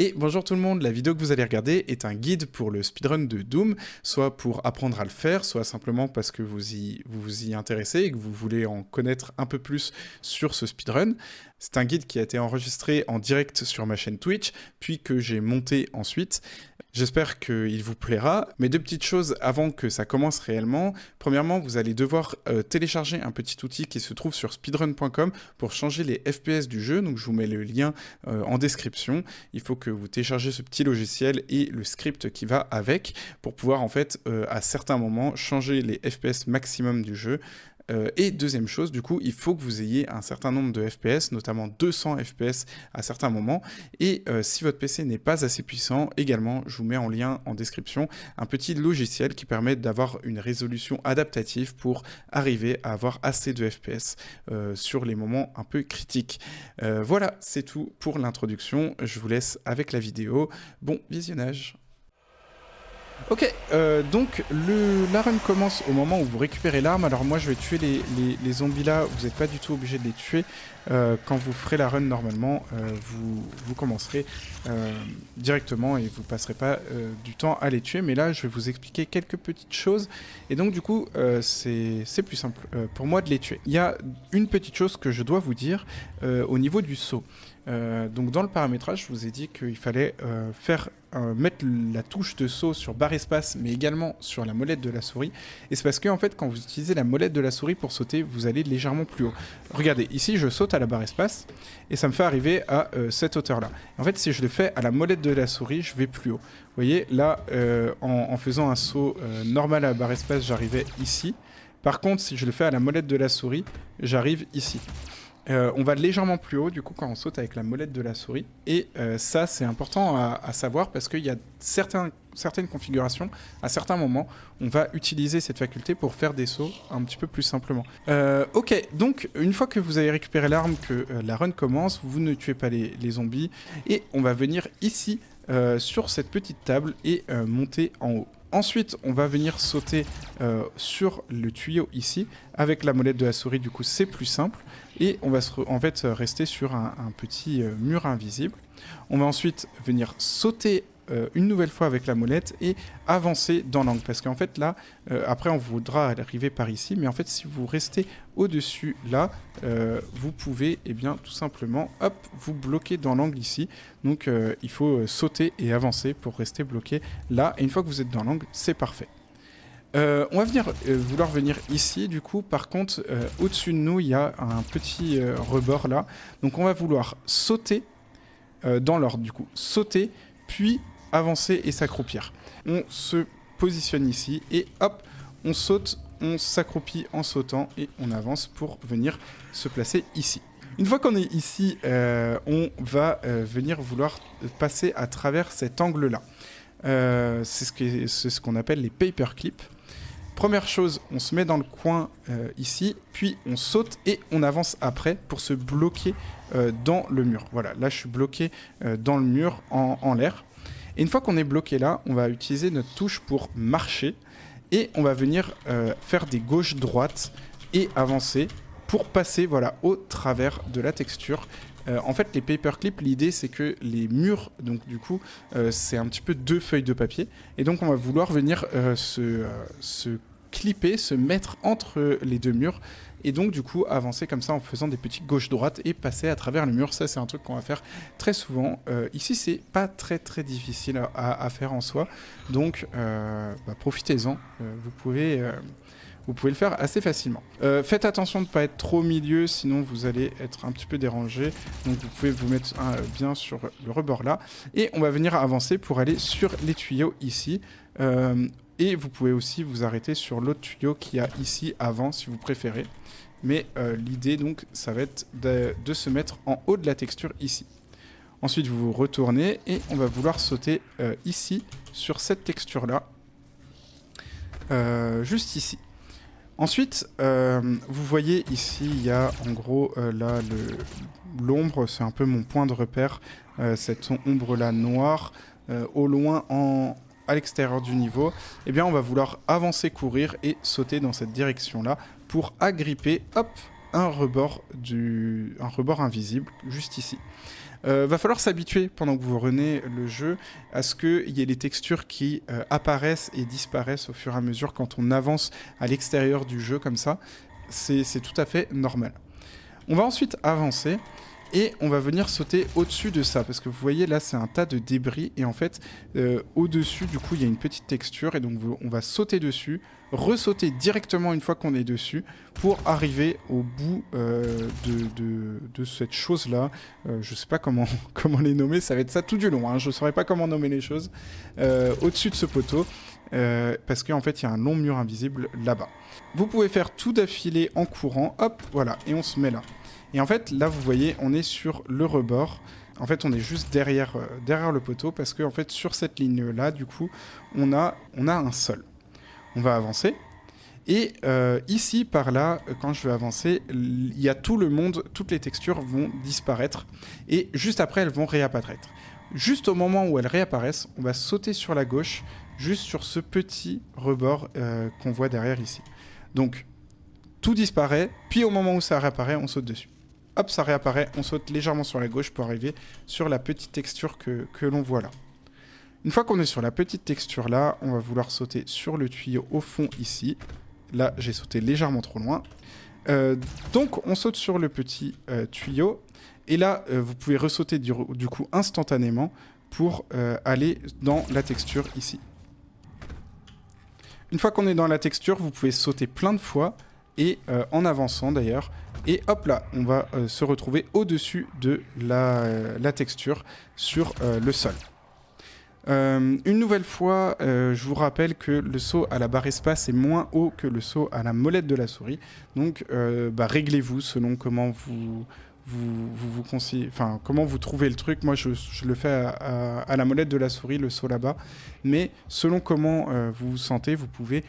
Et bonjour tout le monde, la vidéo que vous allez regarder est un guide pour le speedrun de Doom, soit pour apprendre à le faire, soit simplement parce que vous vous y intéressez et que vous voulez en connaître un peu plus sur ce speedrun. C'est un guide qui a été enregistré en direct sur ma chaîne Twitch, puis que j'ai monté ensuite. J'espère qu'il vous plaira, mais deux petites choses avant que ça commence réellement. Premièrement, vous allez devoir télécharger un petit outil qui se trouve sur speedrun.com pour changer les FPS du jeu, donc je vous mets le lien en description. Il faut que vous téléchargez ce petit logiciel et le script qui va avec pour pouvoir en fait à certains moments changer les FPS maximum du jeu. Et deuxième chose, du coup, il faut que vous ayez un certain nombre de FPS, notamment 200 FPS à certains moments. Et si votre PC n'est pas assez puissant, également, je vous mets en lien en description un petit logiciel qui permet d'avoir une résolution adaptative pour arriver à avoir assez de FPS sur les moments un peu critiques. Voilà, c'est tout pour l'introduction. Je vous laisse avec la vidéo. Bon visionnage. Ok, donc la run commence au moment où vous récupérez l'arme. Alors moi je vais tuer les zombies là, vous n'êtes pas du tout obligé de les tuer. Quand vous ferez la run normalement, vous commencerez directement et vous passerez pas du temps à les tuer. Mais là je vais vous expliquer quelques petites choses. Et donc du coup c'est plus simple pour moi de les tuer. Il y a une petite chose que je dois vous dire au niveau du saut. Donc dans le paramétrage, je vous ai dit qu'il fallait mettre la touche de saut sur barre espace, mais également sur la molette de la souris. Et c'est parce que en fait, quand vous utilisez la molette de la souris pour sauter, vous allez légèrement plus haut. Regardez, ici, je saute à la barre espace et ça me fait arriver à cette hauteur-là. En fait, si je le fais à la molette de la souris, je vais plus haut. Vous voyez, là, en faisant un saut normal à la barre espace, j'arrivais ici. Par contre, si je le fais à la molette de la souris, j'arrive ici. On va légèrement plus haut du coup quand on saute avec la molette de la souris et ça c'est important à savoir parce qu'il y a certaines configurations, à certains moments on va utiliser cette faculté pour faire des sauts un petit peu plus simplement. Ok, donc une fois que vous avez récupéré l'arme, que la run commence, vous ne tuez pas les zombies et on va venir ici sur cette petite table et monter en haut. Ensuite, on va venir sauter sur le tuyau ici. Avec la molette de la souris, du coup, c'est plus simple. Et on va en fait rester sur un petit mur invisible. On va ensuite venir sauter une nouvelle fois avec la molette et avancer dans l'angle. Parce qu'en fait, là, après, on voudra arriver par ici. Mais en fait, si vous restez au-dessus, là, vous pouvez, eh bien, tout simplement, hop, vous bloquer dans l'angle ici. Donc, il faut sauter et avancer pour rester bloqué là. Et une fois que vous êtes dans l'angle, c'est parfait. On va vouloir venir ici, du coup, par contre, au-dessus de nous, il y a un petit rebord là. Donc on va vouloir sauter dans l'ordre, du coup. Sauter, puis avancer et s'accroupir. On se positionne ici et hop, on saute, on s'accroupit en sautant et on avance pour venir se placer ici. Une fois qu'on est ici, on va venir vouloir passer à travers cet angle-là. C'est ce qu'on appelle les paperclips. Première chose, on se met dans le coin ici, puis on saute et on avance après pour se bloquer dans le mur. Voilà, là je suis bloqué dans le mur en l'air. Et une fois qu'on est bloqué là, on va utiliser notre touche pour marcher et on va venir faire des gauches-droites et avancer pour passer voilà, au travers de la texture. En fait, les paperclips, l'idée c'est que les murs, donc du coup, c'est un petit peu deux feuilles de papier. Et donc on va vouloir venir se clipper, se mettre entre les deux murs. Et donc du coup, avancer comme ça en faisant des petites gauches-droites et passer à travers le mur. Ça, c'est un truc qu'on va faire très souvent. Ici, c'est pas très difficile à faire en soi. Donc, profitez-en. Vous pouvez le faire assez facilement. Faites attention de ne pas être trop au milieu, sinon vous allez être un petit peu dérangé. Donc vous pouvez vous mettre bien sur le rebord là. Et on va venir avancer pour aller sur les tuyaux ici. Et vous pouvez aussi vous arrêter sur l'autre tuyau qu'il y a ici avant si vous préférez. Mais l'idée donc ça va être de se mettre en haut de la texture ici. Ensuite vous vous retournez et on va vouloir sauter ici sur cette texture là. Juste ici. Ensuite, vous voyez ici, il y a en gros là l'ombre, c'est un peu mon point de repère, cette ombre là noire, au loin à l'extérieur du niveau. Eh bien on va vouloir avancer, courir et sauter dans cette direction là pour agripper, hop, un rebord invisible juste ici. Va falloir s'habituer pendant que vous renez le jeu à ce qu'il y ait les textures qui apparaissent et disparaissent au fur et à mesure quand on avance à l'extérieur du jeu comme ça. C'est tout à fait normal. On va ensuite avancer et on va venir sauter au-dessus de ça parce que vous voyez là c'est un tas de débris et en fait au-dessus du coup il y a une petite texture et donc on va sauter dessus, ressauter directement une fois qu'on est dessus pour arriver au bout de cette chose là. Je sais pas comment les nommer, ça va être ça tout du long, hein. Je saurais pas comment nommer les choses. Au-dessus de ce poteau parce qu'en fait il y a un long mur invisible là-bas. Vous pouvez faire tout d'affilée en courant, hop, voilà, et on se met là. Et en fait, là, vous voyez, on est sur le rebord. En fait, on est juste derrière le poteau parce que, en fait, sur cette ligne-là, du coup, on a un sol. On va avancer. Et ici, par là, quand je vais avancer, il y a tout le monde, toutes les textures vont disparaître. Et juste après, elles vont réapparaître. Juste au moment où elles réapparaissent, on va sauter sur la gauche, juste sur ce petit rebord qu'on voit derrière ici. Donc, tout disparaît, puis au moment où ça réapparaît, on saute dessus. Hop, ça réapparaît, on saute légèrement sur la gauche pour arriver sur la petite texture que l'on voit là. Une fois qu'on est sur la petite texture là, on va vouloir sauter sur le tuyau au fond ici. Là, j'ai sauté légèrement trop loin. Donc, on saute sur le petit tuyau. Et là, vous pouvez ressauter du coup instantanément pour aller dans la texture ici. Une fois qu'on est dans la texture, vous pouvez sauter plein de fois et en avançant d'ailleurs. Et hop là, on va se retrouver au-dessus de la texture sur le sol. Une nouvelle fois, je vous rappelle que le saut à la barre espace est moins haut que le saut à la molette de la souris. Donc réglez-vous selon comment vous conseillez, enfin comment vous trouvez le truc. Moi je le fais à la molette de la souris, le saut là-bas. Mais selon comment vous vous sentez, vous pouvez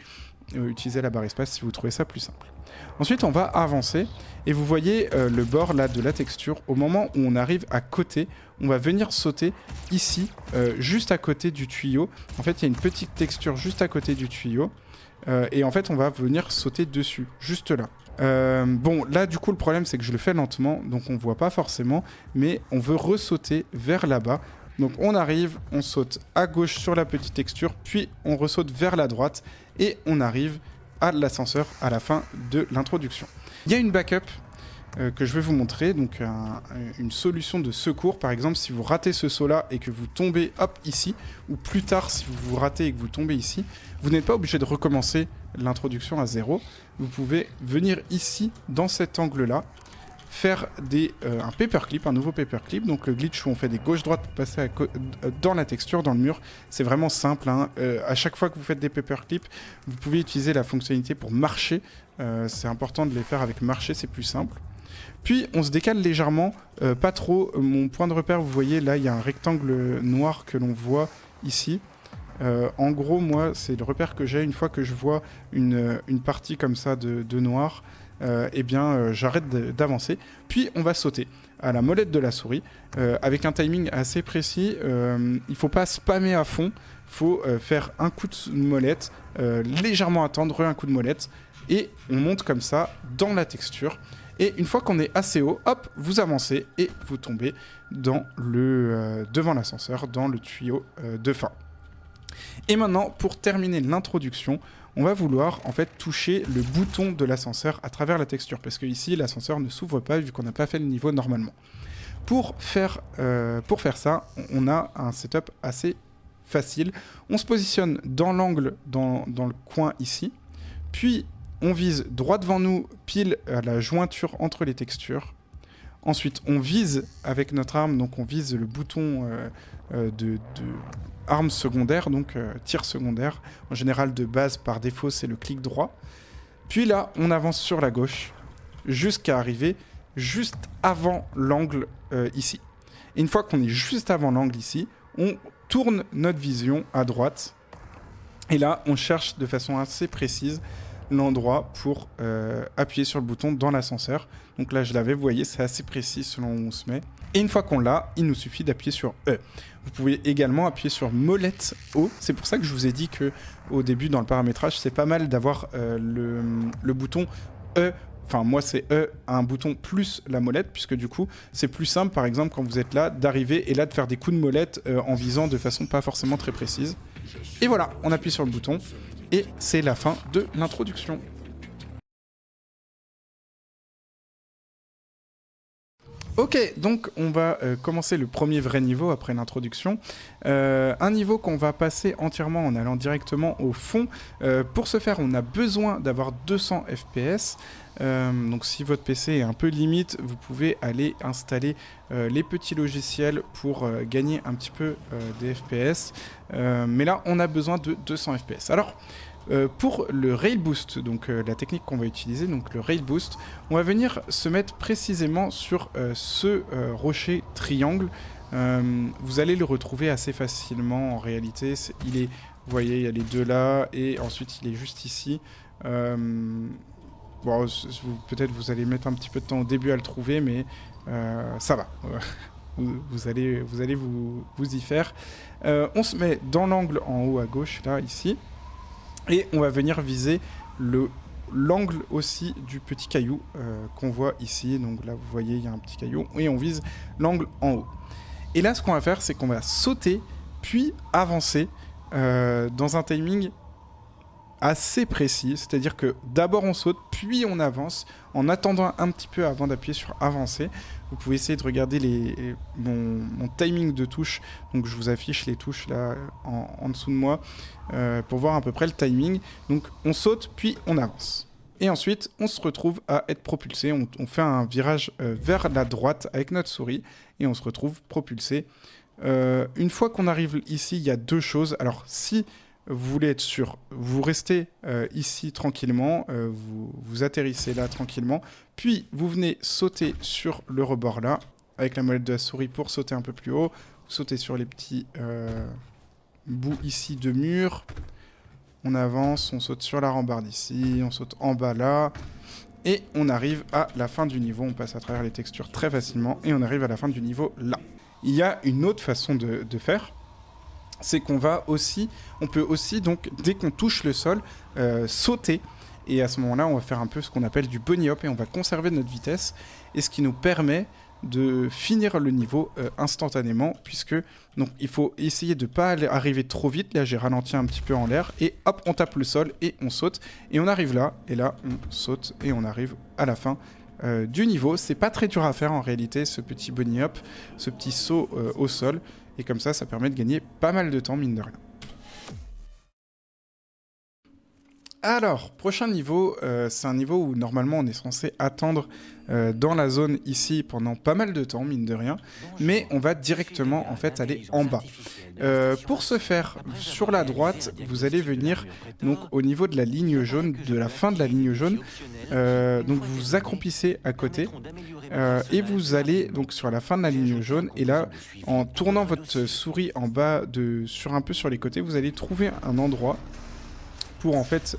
utiliser la barre espace si vous trouvez ça plus simple. Ensuite, on va avancer et vous voyez le bord là de la texture. Au moment où on arrive à côté, on va venir sauter ici, juste à côté du tuyau. En fait, il y a une petite texture juste à côté du tuyau. Et en fait, on va venir sauter dessus, juste là. Bon, là, du coup, le problème, c'est que je le fais lentement, donc on voit pas forcément, mais on veut ressauter vers là-bas. Donc on arrive, on saute à gauche sur la petite texture, puis on ressaute vers la droite, et on arrive à l'ascenseur à la fin de l'introduction. Il y a une backup que je vais vous montrer, donc une solution de secours. Par exemple, si vous ratez ce saut-là et que vous tombez hop ici, ou plus tard si vous vous ratez et que vous tombez ici, vous n'êtes pas obligé de recommencer l'introduction à 0. Vous pouvez venir ici, dans cet angle-là, faire un paperclip, un nouveau paperclip. Donc le glitch où on fait des gauche-droite pour passer dans la texture, dans le mur. C'est vraiment simple, hein. À chaque fois que vous faites des paperclips, vous pouvez utiliser la fonctionnalité pour marcher. C'est important de les faire avec marcher, c'est plus simple. Puis on se décale légèrement, pas trop. Mon point de repère, vous voyez là, il y a un rectangle noir que l'on voit ici. En gros, moi, c'est le repère que j'ai une fois que je vois une partie comme ça de noir. Eh bien, j'arrête d'avancer. Puis on va sauter à la molette de la souris avec un timing assez précis. Il faut pas spammer à fond. Il faut faire un coup de molette, légèrement attendre, un coup de molette, et on monte comme ça dans la texture. Et une fois qu'on est assez haut, hop, vous avancez et vous tombez dans devant l'ascenseur, dans le tuyau de fin. Et maintenant, pour terminer l'introduction, on va vouloir en fait toucher le bouton de l'ascenseur à travers la texture, parce que ici l'ascenseur ne s'ouvre pas vu qu'on n'a pas fait le niveau normalement. Pour faire ça, on a un setup assez facile. On se positionne dans l'angle, dans le coin ici, puis on vise droit devant nous, pile à la jointure entre les textures. Ensuite, on vise avec notre arme, donc on vise le bouton de arme secondaire, donc tir secondaire. En général, de base, par défaut, c'est le clic droit. Puis là, on avance sur la gauche jusqu'à arriver juste avant l'angle ici. Et une fois qu'on est juste avant l'angle ici, on tourne notre vision à droite. Et là, on cherche de façon assez précise l'endroit pour appuyer sur le bouton dans l'ascenseur. Donc là, je l'avais, vous voyez, c'est assez précis selon où on se met. Et une fois qu'on l'a, il nous suffit d'appuyer sur E. Vous pouvez également appuyer sur molette haut. C'est pour ça que je vous ai dit que au début, dans le paramétrage, c'est pas mal d'avoir le bouton E enfin moi c'est E, un bouton plus la molette, puisque du coup c'est plus simple par exemple quand vous êtes là d'arriver et là de faire des coups de molette en visant de façon pas forcément très précise. Et voilà, on appuie sur le bouton et c'est la fin de l'introduction. Ok, donc on va commencer le premier vrai niveau après l'introduction. Un niveau qu'on va passer entièrement en allant directement au fond. Pour ce faire, on a besoin d'avoir 200 FPS. Donc si votre PC est un peu limite, vous pouvez aller installer les petits logiciels pour gagner un petit peu des FPS. Mais là, on a besoin de 200 FPS. Alors, pour le Rail Boost, donc la technique qu'on va utiliser, donc le Rail Boost, on va venir se mettre précisément sur ce rocher triangle. Vous allez le retrouver assez facilement en réalité. Il est, vous voyez, il y a les deux là, et ensuite il est juste ici. Bon, peut-être vous allez mettre un petit peu de temps au début à le trouver, mais ça va. Vous allez vous y faire. On se met dans l'angle en haut à gauche, là, ici. Et on va venir viser l'angle aussi du petit caillou qu'on voit ici. Donc là, vous voyez, il y a un petit caillou. Et on vise l'angle en haut. Et là, ce qu'on va faire, c'est qu'on va sauter, puis avancer dans un timing assez précis. C'est-à-dire que d'abord, on saute, puis on avance, en attendant un petit peu avant d'appuyer sur avancer. Vous pouvez essayer de regarder mon timing de touche. Donc je vous affiche les touches là en dessous de moi pour voir à peu près le timing. Donc on saute puis on avance. Et ensuite on se retrouve à être propulsé. On fait un virage vers la droite avec notre souris et on se retrouve propulsé. Une fois qu'on arrive ici, il y a deux choses. Alors si vous voulez être sûr, vous restez ici tranquillement, vous atterrissez là tranquillement, puis vous venez sauter sur le rebord là, avec la molette de la souris pour sauter un peu plus haut, vous sautez sur les petits bouts ici de mur, on avance, on saute sur la rambarde ici, on saute en bas là, et on arrive à la fin du niveau, on passe à travers les textures très facilement, et on arrive à la fin du niveau là. Il y a une autre façon de faire, c'est qu'on peut aussi, donc, dès qu'on touche le sol, sauter. Et à ce moment-là, on va faire un peu ce qu'on appelle du bunny hop et on va conserver notre vitesse. Et ce qui nous permet de finir le niveau instantanément, puisque donc, il faut essayer de ne pas arriver trop vite. Là, j'ai ralenti un petit peu en l'air. Et hop, on tape le sol et on saute. Et on arrive là, et là, on saute et on arrive à la fin du niveau. C'est pas très dur à faire en réalité, ce petit bunny hop, ce petit saut au sol. Et comme ça permet de gagner pas mal de temps, mine de rien. Alors, prochain niveau, c'est un niveau où normalement on est censé attendre dans la zone ici pendant pas mal de temps, mine de rien, mais on va directement en fait aller en bas. Pour ce faire, sur la droite, vous allez venir donc au niveau de la ligne jaune, de la fin de la ligne jaune, donc vous vous accroupissez à côté, et vous allez donc sur la fin de la ligne jaune, et là, en tournant votre souris en bas, un peu sur les côtés, vous allez trouver un endroit pour en fait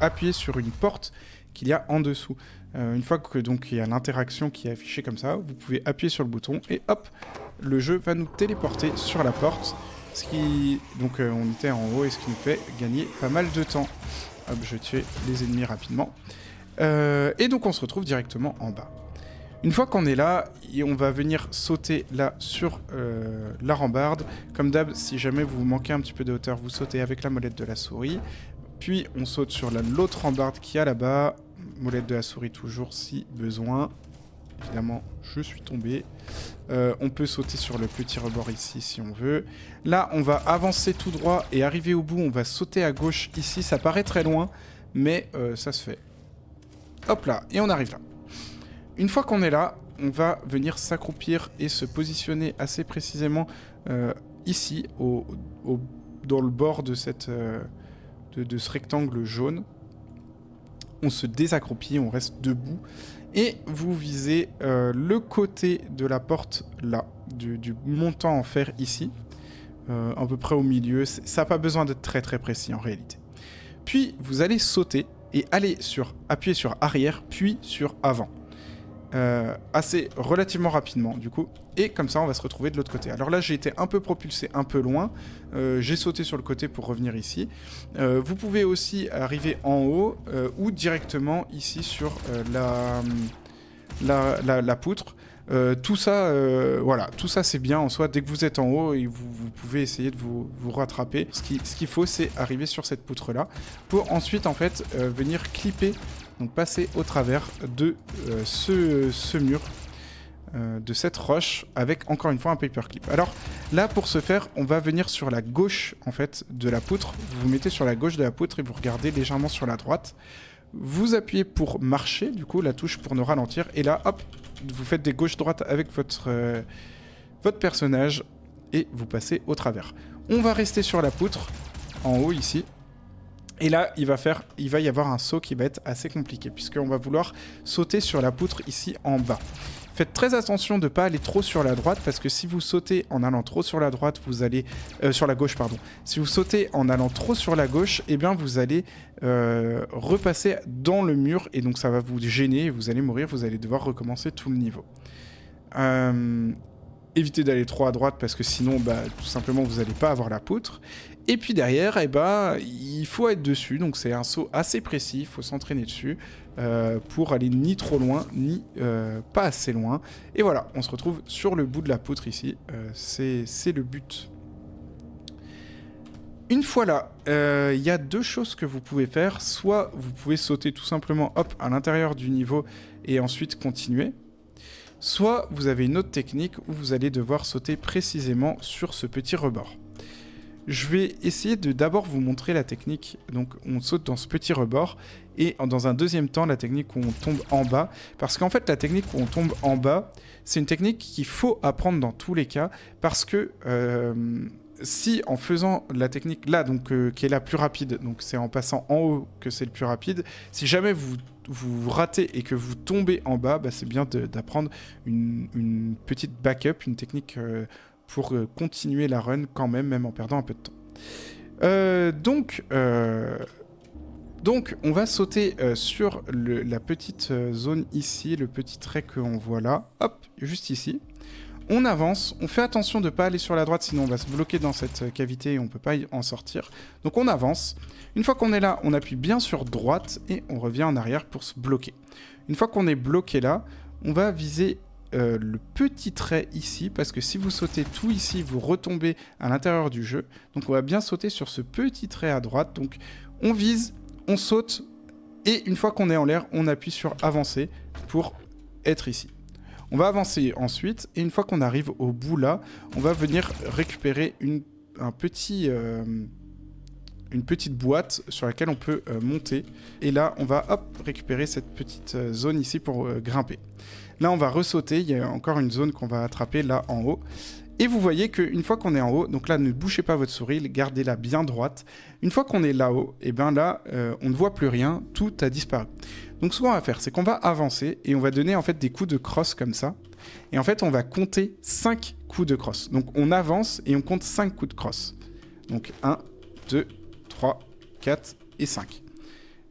appuyer sur une porte qu'il y a en dessous. Une fois que donc il y a l'interaction qui est affichée comme ça, vous pouvez appuyer sur le bouton et hop, le jeu va nous téléporter sur la porte. Donc on était en haut et ce qui nous fait gagner pas mal de temps. Hop, je tue les ennemis rapidement. Et donc on se retrouve directement en bas. Une fois qu'on est là, on va venir sauter là sur la rambarde. Comme d'hab, si jamais vous manquez un petit peu de hauteur, vous sautez avec la molette de la souris. Puis on saute sur l'autre rambarde qui est là-bas. Molette de la souris toujours si besoin. Évidemment, je suis tombé. On peut sauter sur le petit rebord ici si on veut. Là, on va avancer tout droit et arriver au bout. On va sauter à gauche ici. Ça paraît très loin, mais ça se fait. Hop là, et on arrive là. Une fois qu'on est là, on va venir s'accroupir et se positionner assez précisément ici, dans le bord de de ce rectangle jaune. On se désaccroupit, on reste debout. Et vous visez le côté de la porte là, du montant en fer ici. À peu près au milieu. Ça n'a pas besoin d'être très très précis en réalité. Puis vous allez sauter et appuyer sur arrière, puis sur avant. relativement rapidement du coup, et comme ça on va se retrouver de l'autre côté. Alors là j'ai été un peu propulsé un peu loin, j'ai sauté sur le côté pour revenir ici. Vous pouvez aussi arriver en haut ou directement ici sur la poutre. Tout ça, voilà, tout ça c'est bien en soi. Dès que vous êtes en haut, et vous pouvez essayer de vous rattraper. Ce qu'il faut, c'est arriver sur cette poutre là pour ensuite en fait venir clipper, donc passer au travers de ce mur, de cette roche, avec encore une fois un paperclip. Alors là, pour ce faire, on va venir sur la gauche en fait de la poutre. Vous vous mettez sur la gauche de la poutre et vous regardez légèrement sur la droite. Vous appuyez pour marcher, du coup la touche pour nous ralentir, et là hop, vous faites des gauche-droite avec votre personnage et vous passez au travers. On va rester sur la poutre en haut ici. Et là, il va y avoir un saut qui va être assez compliqué, puisqu'on va vouloir sauter sur la poutre ici en bas. Faites très attention de ne pas aller trop sur la droite, parce que si vous sautez en allant trop sur la droite, vous allez... sur la gauche, pardon. Si vous sautez en allant trop sur la gauche, eh bien vous allez repasser dans le mur, et donc ça va vous gêner, vous allez mourir, vous allez devoir recommencer tout le niveau. Évitez d'aller trop à droite, parce que sinon, bah, tout simplement, vous n'allez pas avoir la poutre. Et puis derrière, eh ben, il faut être dessus, donc c'est un saut assez précis, il faut s'entraîner dessus pour aller ni trop loin, ni pas assez loin. Et voilà, on se retrouve sur le bout de la poutre ici, c'est le but. Une fois là, il y a deux choses que vous pouvez faire. Soit vous pouvez sauter tout simplement hop, à l'intérieur du niveau et ensuite continuer. Soit vous avez une autre technique où vous allez devoir sauter précisément sur ce petit rebord. Je vais essayer de d'abord vous montrer la technique. Donc on saute dans ce petit rebord, et dans un deuxième temps la technique où on tombe en bas. Parce qu'en fait la technique où on tombe en bas, c'est une technique qu'il faut apprendre dans tous les cas, parce que si en faisant la technique là, donc qui est la plus rapide, donc c'est en passant en haut que c'est le plus rapide, si jamais vous ratez et que vous tombez en bas, bah c'est bien d'apprendre une petite backup, une technique pour continuer la run quand même en perdant un peu de temps. Donc on va sauter sur la petite zone ici, le petit trait qu'on voit là, hop, juste ici. On avance, on fait attention de ne pas aller sur la droite, sinon on va se bloquer dans cette cavité et on ne peut pas en sortir. Donc on avance. Une fois qu'on est là, on appuie bien sur droite et on revient en arrière pour se bloquer. Une fois qu'on est bloqué là, on va viser le petit trait ici, parce que si vous sautez tout ici, vous retombez à l'intérieur du jeu. Donc on va bien sauter sur ce petit trait à droite. Donc on vise, on saute, et une fois qu'on est en l'air, on appuie sur avancer pour être ici. On va avancer ensuite, et une fois qu'on arrive au bout là, on va venir récupérer une petite boîte sur laquelle on peut monter. Et là, on va hop, récupérer cette petite zone ici pour grimper. Là, on va ressauter, il y a encore une zone qu'on va attraper là en haut. Et vous voyez qu'une fois qu'on est en haut, donc là, ne bougez pas votre souris, gardez-la bien droite. Une fois qu'on est là-haut, et bien là, on ne voit plus rien, tout a disparu. Donc ce qu'on va faire, c'est qu'on va avancer et on va donner en fait des coups de crosse comme ça. Et en fait, on va compter 5 coups de crosse. Donc on avance et on compte 5 coups de crosse. Donc 1, 2, 3, 4 et 5.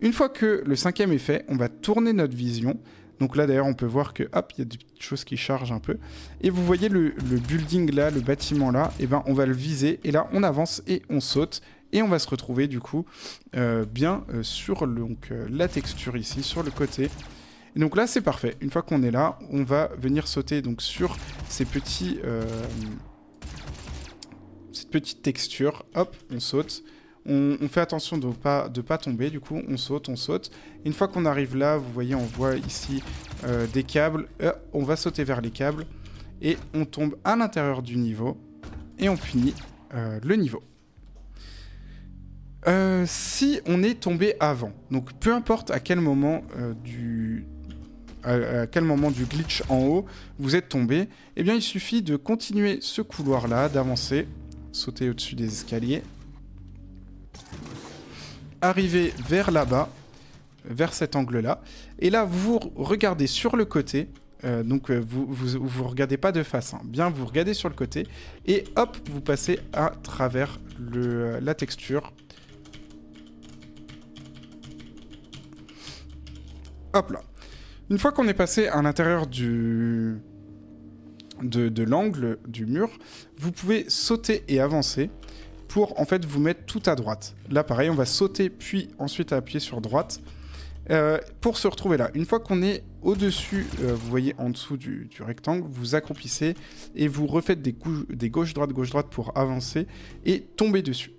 Une fois que le 5e est fait, on va tourner notre vision. Donc là d'ailleurs on peut voir que hop, il y a des petites choses qui chargent un peu. Et vous voyez le building là, le bâtiment là, et ben on va le viser. Et là on avance et on saute. Et on va se retrouver du coup bien sur la texture ici, sur le côté. Et donc là c'est parfait. Une fois qu'on est là, on va venir sauter donc sur ces petits, cette petite texture. Hop, on saute. On fait attention de pas tomber, du coup on saute. Une fois qu'on arrive là, vous voyez, on voit ici des câbles. On va sauter vers les câbles et on tombe à l'intérieur du niveau et on finit le niveau. Si on est tombé avant, donc peu importe à quel moment du glitch en haut vous êtes tombé, eh bien il suffit de continuer ce couloir là, d'avancer, sauter au-dessus des escaliers, arriver vers là-bas, vers cet angle-là, et là vous regardez sur le côté, donc vous regardez pas de face, hein. Bien vous regardez sur le côté, et hop, vous passez à travers la texture. Hop là. Une fois qu'on est passé à l'intérieur de l'angle du mur, vous pouvez sauter et avancer pour en fait vous mettre tout à droite. Là pareil, on va sauter puis ensuite appuyer sur droite pour se retrouver là. Une fois qu'on est au-dessus, vous voyez en dessous du rectangle, vous accroupissez et vous refaites des gauche-droite pour avancer et tomber dessus.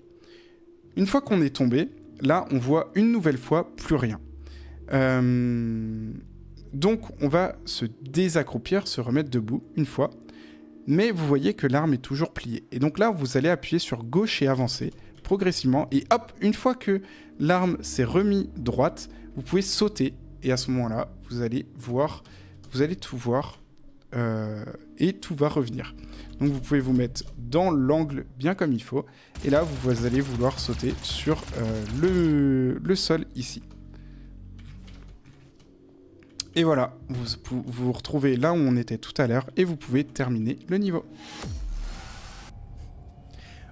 Une fois qu'on est tombé, là on voit une nouvelle fois plus rien. Donc on va se désaccroupir, se remettre debout une fois, mais vous voyez que l'arme est toujours pliée. Et donc là vous allez appuyer sur gauche et avancer progressivement, et hop, une fois que l'arme s'est remis droite, vous pouvez sauter, et à ce moment-là, vous allez tout voir, et tout va revenir. Donc vous pouvez vous mettre dans l'angle bien comme il faut, et là vous allez vouloir sauter sur le sol ici. Et voilà, vous vous retrouvez là où on était tout à l'heure, et vous pouvez terminer le niveau.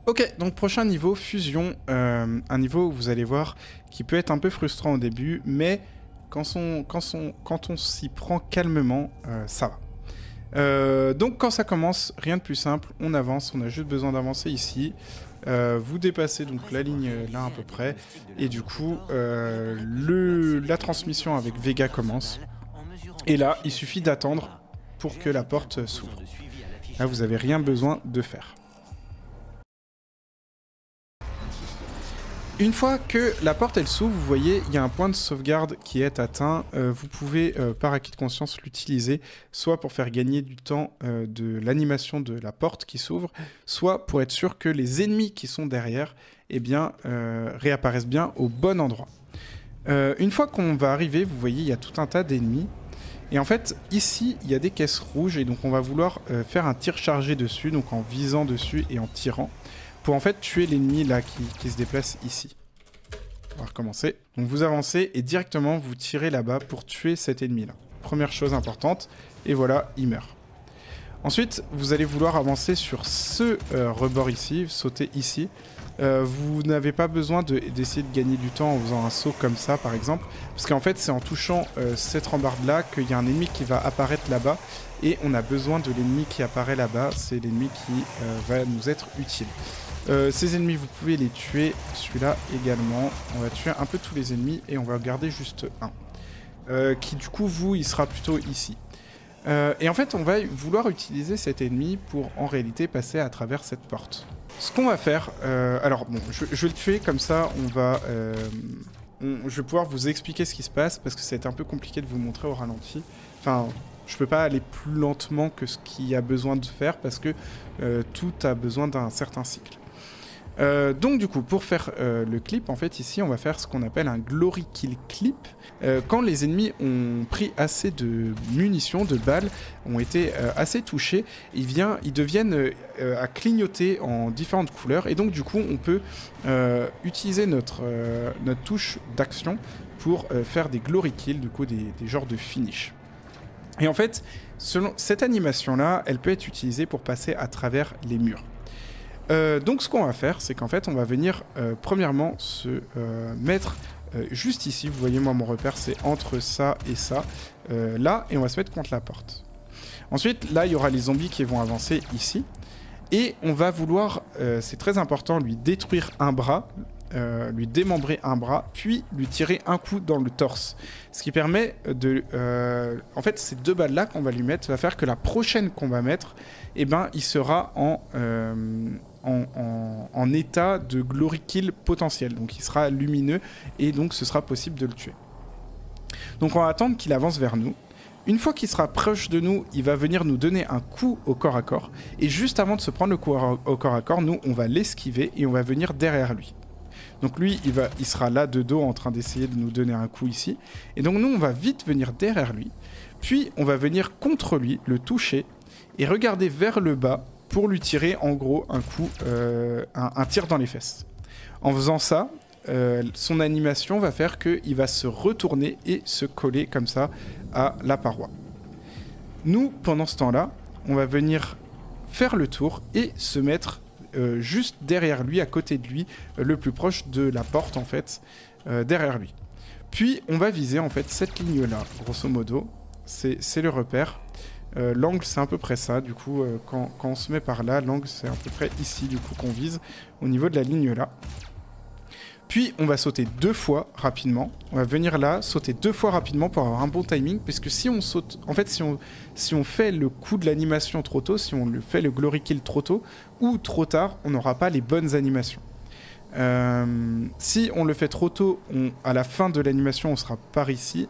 Ok, donc prochain niveau, fusion, un niveau où vous allez voir qui peut être un peu frustrant au début, mais quand on s'y prend calmement, ça va. Donc quand ça commence, rien de plus simple, on avance, on a juste besoin d'avancer ici. Vous dépassez donc la ligne là à peu près, et du coup la transmission avec Vega commence. Et là, il suffit d'attendre pour que la porte s'ouvre. Là, vous n'avez rien besoin de faire. Une fois que la porte elle s'ouvre, vous voyez, il y a un point de sauvegarde qui est atteint. Vous pouvez, par acquis de conscience, l'utiliser, soit pour faire gagner du temps de l'animation de la porte qui s'ouvre, soit pour être sûr que les ennemis qui sont derrière, eh bien, réapparaissent bien au bon endroit. Une fois qu'on va arriver, vous voyez, il y a tout un tas d'ennemis. Et en fait, ici, il y a des caisses rouges, et donc on va vouloir faire un tir chargé dessus, donc en visant dessus et en tirant, pour en fait tuer l'ennemi là qui se déplace ici. On va recommencer. Donc vous avancez et directement vous tirez là-bas pour tuer cet ennemi là. Première chose importante, et voilà, il meurt. Ensuite, vous allez vouloir avancer sur ce rebord ici, sauter ici. Vous n'avez pas besoin d'essayer de gagner du temps en faisant un saut comme ça par exemple, parce qu'en fait c'est en touchant cette rambarde là qu'il y a un ennemi qui va apparaître là-bas, et on a besoin de l'ennemi qui apparaît là-bas, c'est l'ennemi qui va nous être utile. Ces ennemis vous pouvez les tuer, celui-là également, on va tuer un peu tous les ennemis et on va garder juste un, qui du coup il sera plutôt ici. Et en fait on va vouloir utiliser cet ennemi pour en réalité passer à travers cette porte. Ce qu'on va faire, alors bon, je vais le tuer comme ça, je vais pouvoir vous expliquer ce qui se passe, parce que c'est un peu compliqué de vous montrer au ralenti. Enfin, je peux pas aller plus lentement que ce qu'il y a besoin de faire, parce que tout a besoin d'un certain cycle. Donc du coup, pour faire le clip, en fait ici on va faire ce qu'on appelle un glory kill clip. Quand les ennemis ont pris assez de munitions, de balles, ont été assez touchés, ils deviennent à clignoter en différentes couleurs, et donc du coup on peut utiliser notre touche d'action pour faire des glory kills, du coup des genres de finish. Et en fait, selon cette animation là, elle peut être utilisée pour passer à travers les murs. Donc ce qu'on va faire, c'est qu'en fait on va venir premièrement se mettre juste ici. Vous voyez, moi mon repère c'est entre ça et ça, là, et on va se mettre contre la porte. Ensuite là il y aura les zombies qui vont avancer ici, et on va vouloir, c'est très important, lui détruire un bras, lui démembrer un bras, puis lui tirer un coup dans le torse. Ce qui permet de... en fait, ces deux balles-là qu'on va lui mettre va faire que la prochaine qu'on va mettre, eh ben, il sera en état de glory kill potentiel. Donc il sera lumineux, et donc ce sera possible de le tuer. Donc on va attendre qu'il avance vers nous. Une fois qu'il sera proche de nous, il va venir nous donner un coup au corps à corps. Et juste avant de se prendre le coup au corps à corps, nous, on va l'esquiver et on va venir derrière lui. Donc lui, il sera là de dos en train d'essayer de nous donner un coup ici. Et donc nous, on va vite venir derrière lui. Puis on va venir contre lui, le toucher, et regarder vers le bas pour lui tirer en gros un coup, un tir dans les fesses. En faisant ça, son animation va faire qu'il va se retourner et se coller comme ça à la paroi. Nous, pendant ce temps-là, on va venir faire le tour et se mettre juste derrière lui, à côté de lui, le plus proche de la porte en fait, derrière lui. Puis on va viser en fait cette ligne-là, grosso modo, c'est le repère. L'angle, c'est à peu près ça, du coup, quand on se met par là, l'angle, c'est à peu près ici, du coup, qu'on vise, au niveau de la ligne là. Puis, on va sauter 2 fois rapidement. On va venir là, sauter 2 fois rapidement pour avoir un bon timing, puisque si on saute... En fait, si on fait le coup de l'animation trop tôt, si on fait le glory kill trop tôt, ou trop tard, on n'aura pas les bonnes animations. Si on le fait trop tôt, à la fin de l'animation, on sera par ici.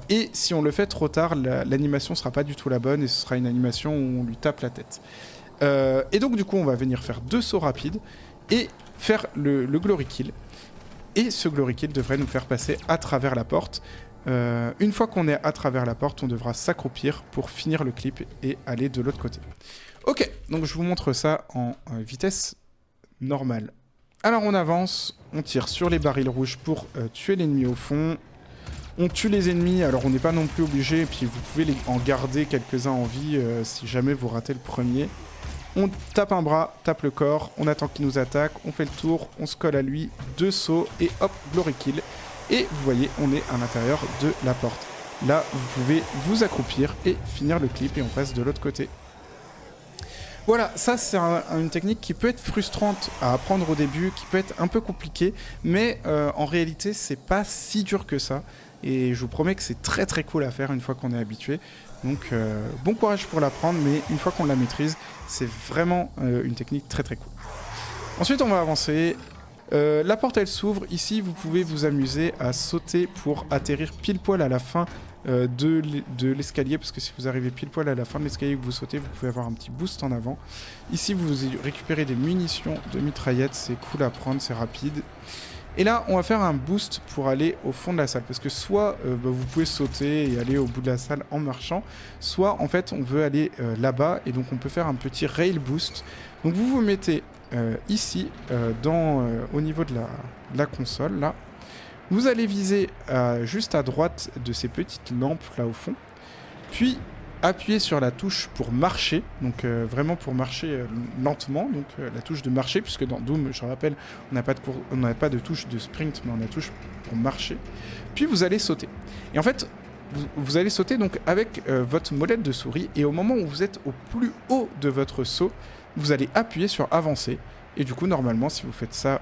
Et si on le fait trop tard, l'animation sera pas du tout la bonne et ce sera une animation où on lui tape la tête. Et donc du coup on va venir faire 2 sauts rapides et faire le glory kill. Et ce glory kill devrait nous faire passer à travers la porte. Une fois qu'on est à travers la porte, on devra s'accroupir pour finir le clip et aller de l'autre côté. Ok, donc je vous montre ça en vitesse normale. Alors on avance, on tire sur les barils rouges pour tuer l'ennemi au fond. On tue les ennemis, alors on n'est pas non plus obligé, et puis vous pouvez en garder quelques-uns en vie si jamais vous ratez le premier. On tape un bras, tape le corps, on attend qu'il nous attaque, on fait le tour, on se colle à lui, 2 sauts, et hop, glory kill. Et vous voyez, on est à l'intérieur de la porte. Là, vous pouvez vous accroupir et finir le clip, et on passe de l'autre côté. Voilà, ça c'est une technique qui peut être frustrante à apprendre au début, qui peut être un peu compliquée, mais en réalité c'est pas si dur que ça, et je vous promets que c'est très très cool à faire une fois qu'on est habitué. Donc bon courage pour l'apprendre, mais une fois qu'on la maîtrise, c'est vraiment une technique très très cool. Ensuite on va avancer. La porte elle s'ouvre, ici vous pouvez vous amuser à sauter pour atterrir pile poil à la fin de l'escalier, parce que si vous arrivez pile poil à la fin de l'escalier que vous sautez, vous pouvez avoir un petit boost en avant. Ici vous récupérez des munitions de mitraillette, c'est cool à prendre, c'est rapide. Et là on va faire un boost pour aller au fond de la salle, parce que soit vous pouvez sauter et aller au bout de la salle en marchant, soit en fait on veut aller là-bas, et donc on peut faire un petit rail boost. Donc vous vous mettez ici, au niveau de la console, là. Vous allez viser juste à droite de ces petites lampes là au fond, puis appuyer sur la touche pour marcher, donc vraiment pour marcher lentement, donc la touche de marcher, puisque dans Doom, je rappelle, on n'a pas de touche de sprint, mais on a la touche pour marcher, puis vous allez sauter. Et en fait, vous allez sauter donc avec votre molette de souris, et au moment où vous êtes au plus haut de votre saut, vous allez appuyer sur avancer. Et du coup, normalement, si vous faites ça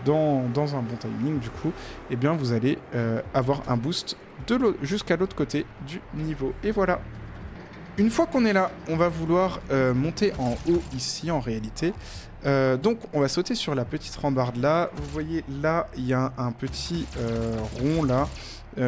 dans un bon timing, du coup, eh bien, vous allez avoir un boost jusqu'à l'autre côté du niveau. Et voilà. Une fois qu'on est là, on va vouloir monter en haut ici, en réalité. Donc, on va sauter sur la petite rambarde là. Vous voyez, là, il y a un petit rond là.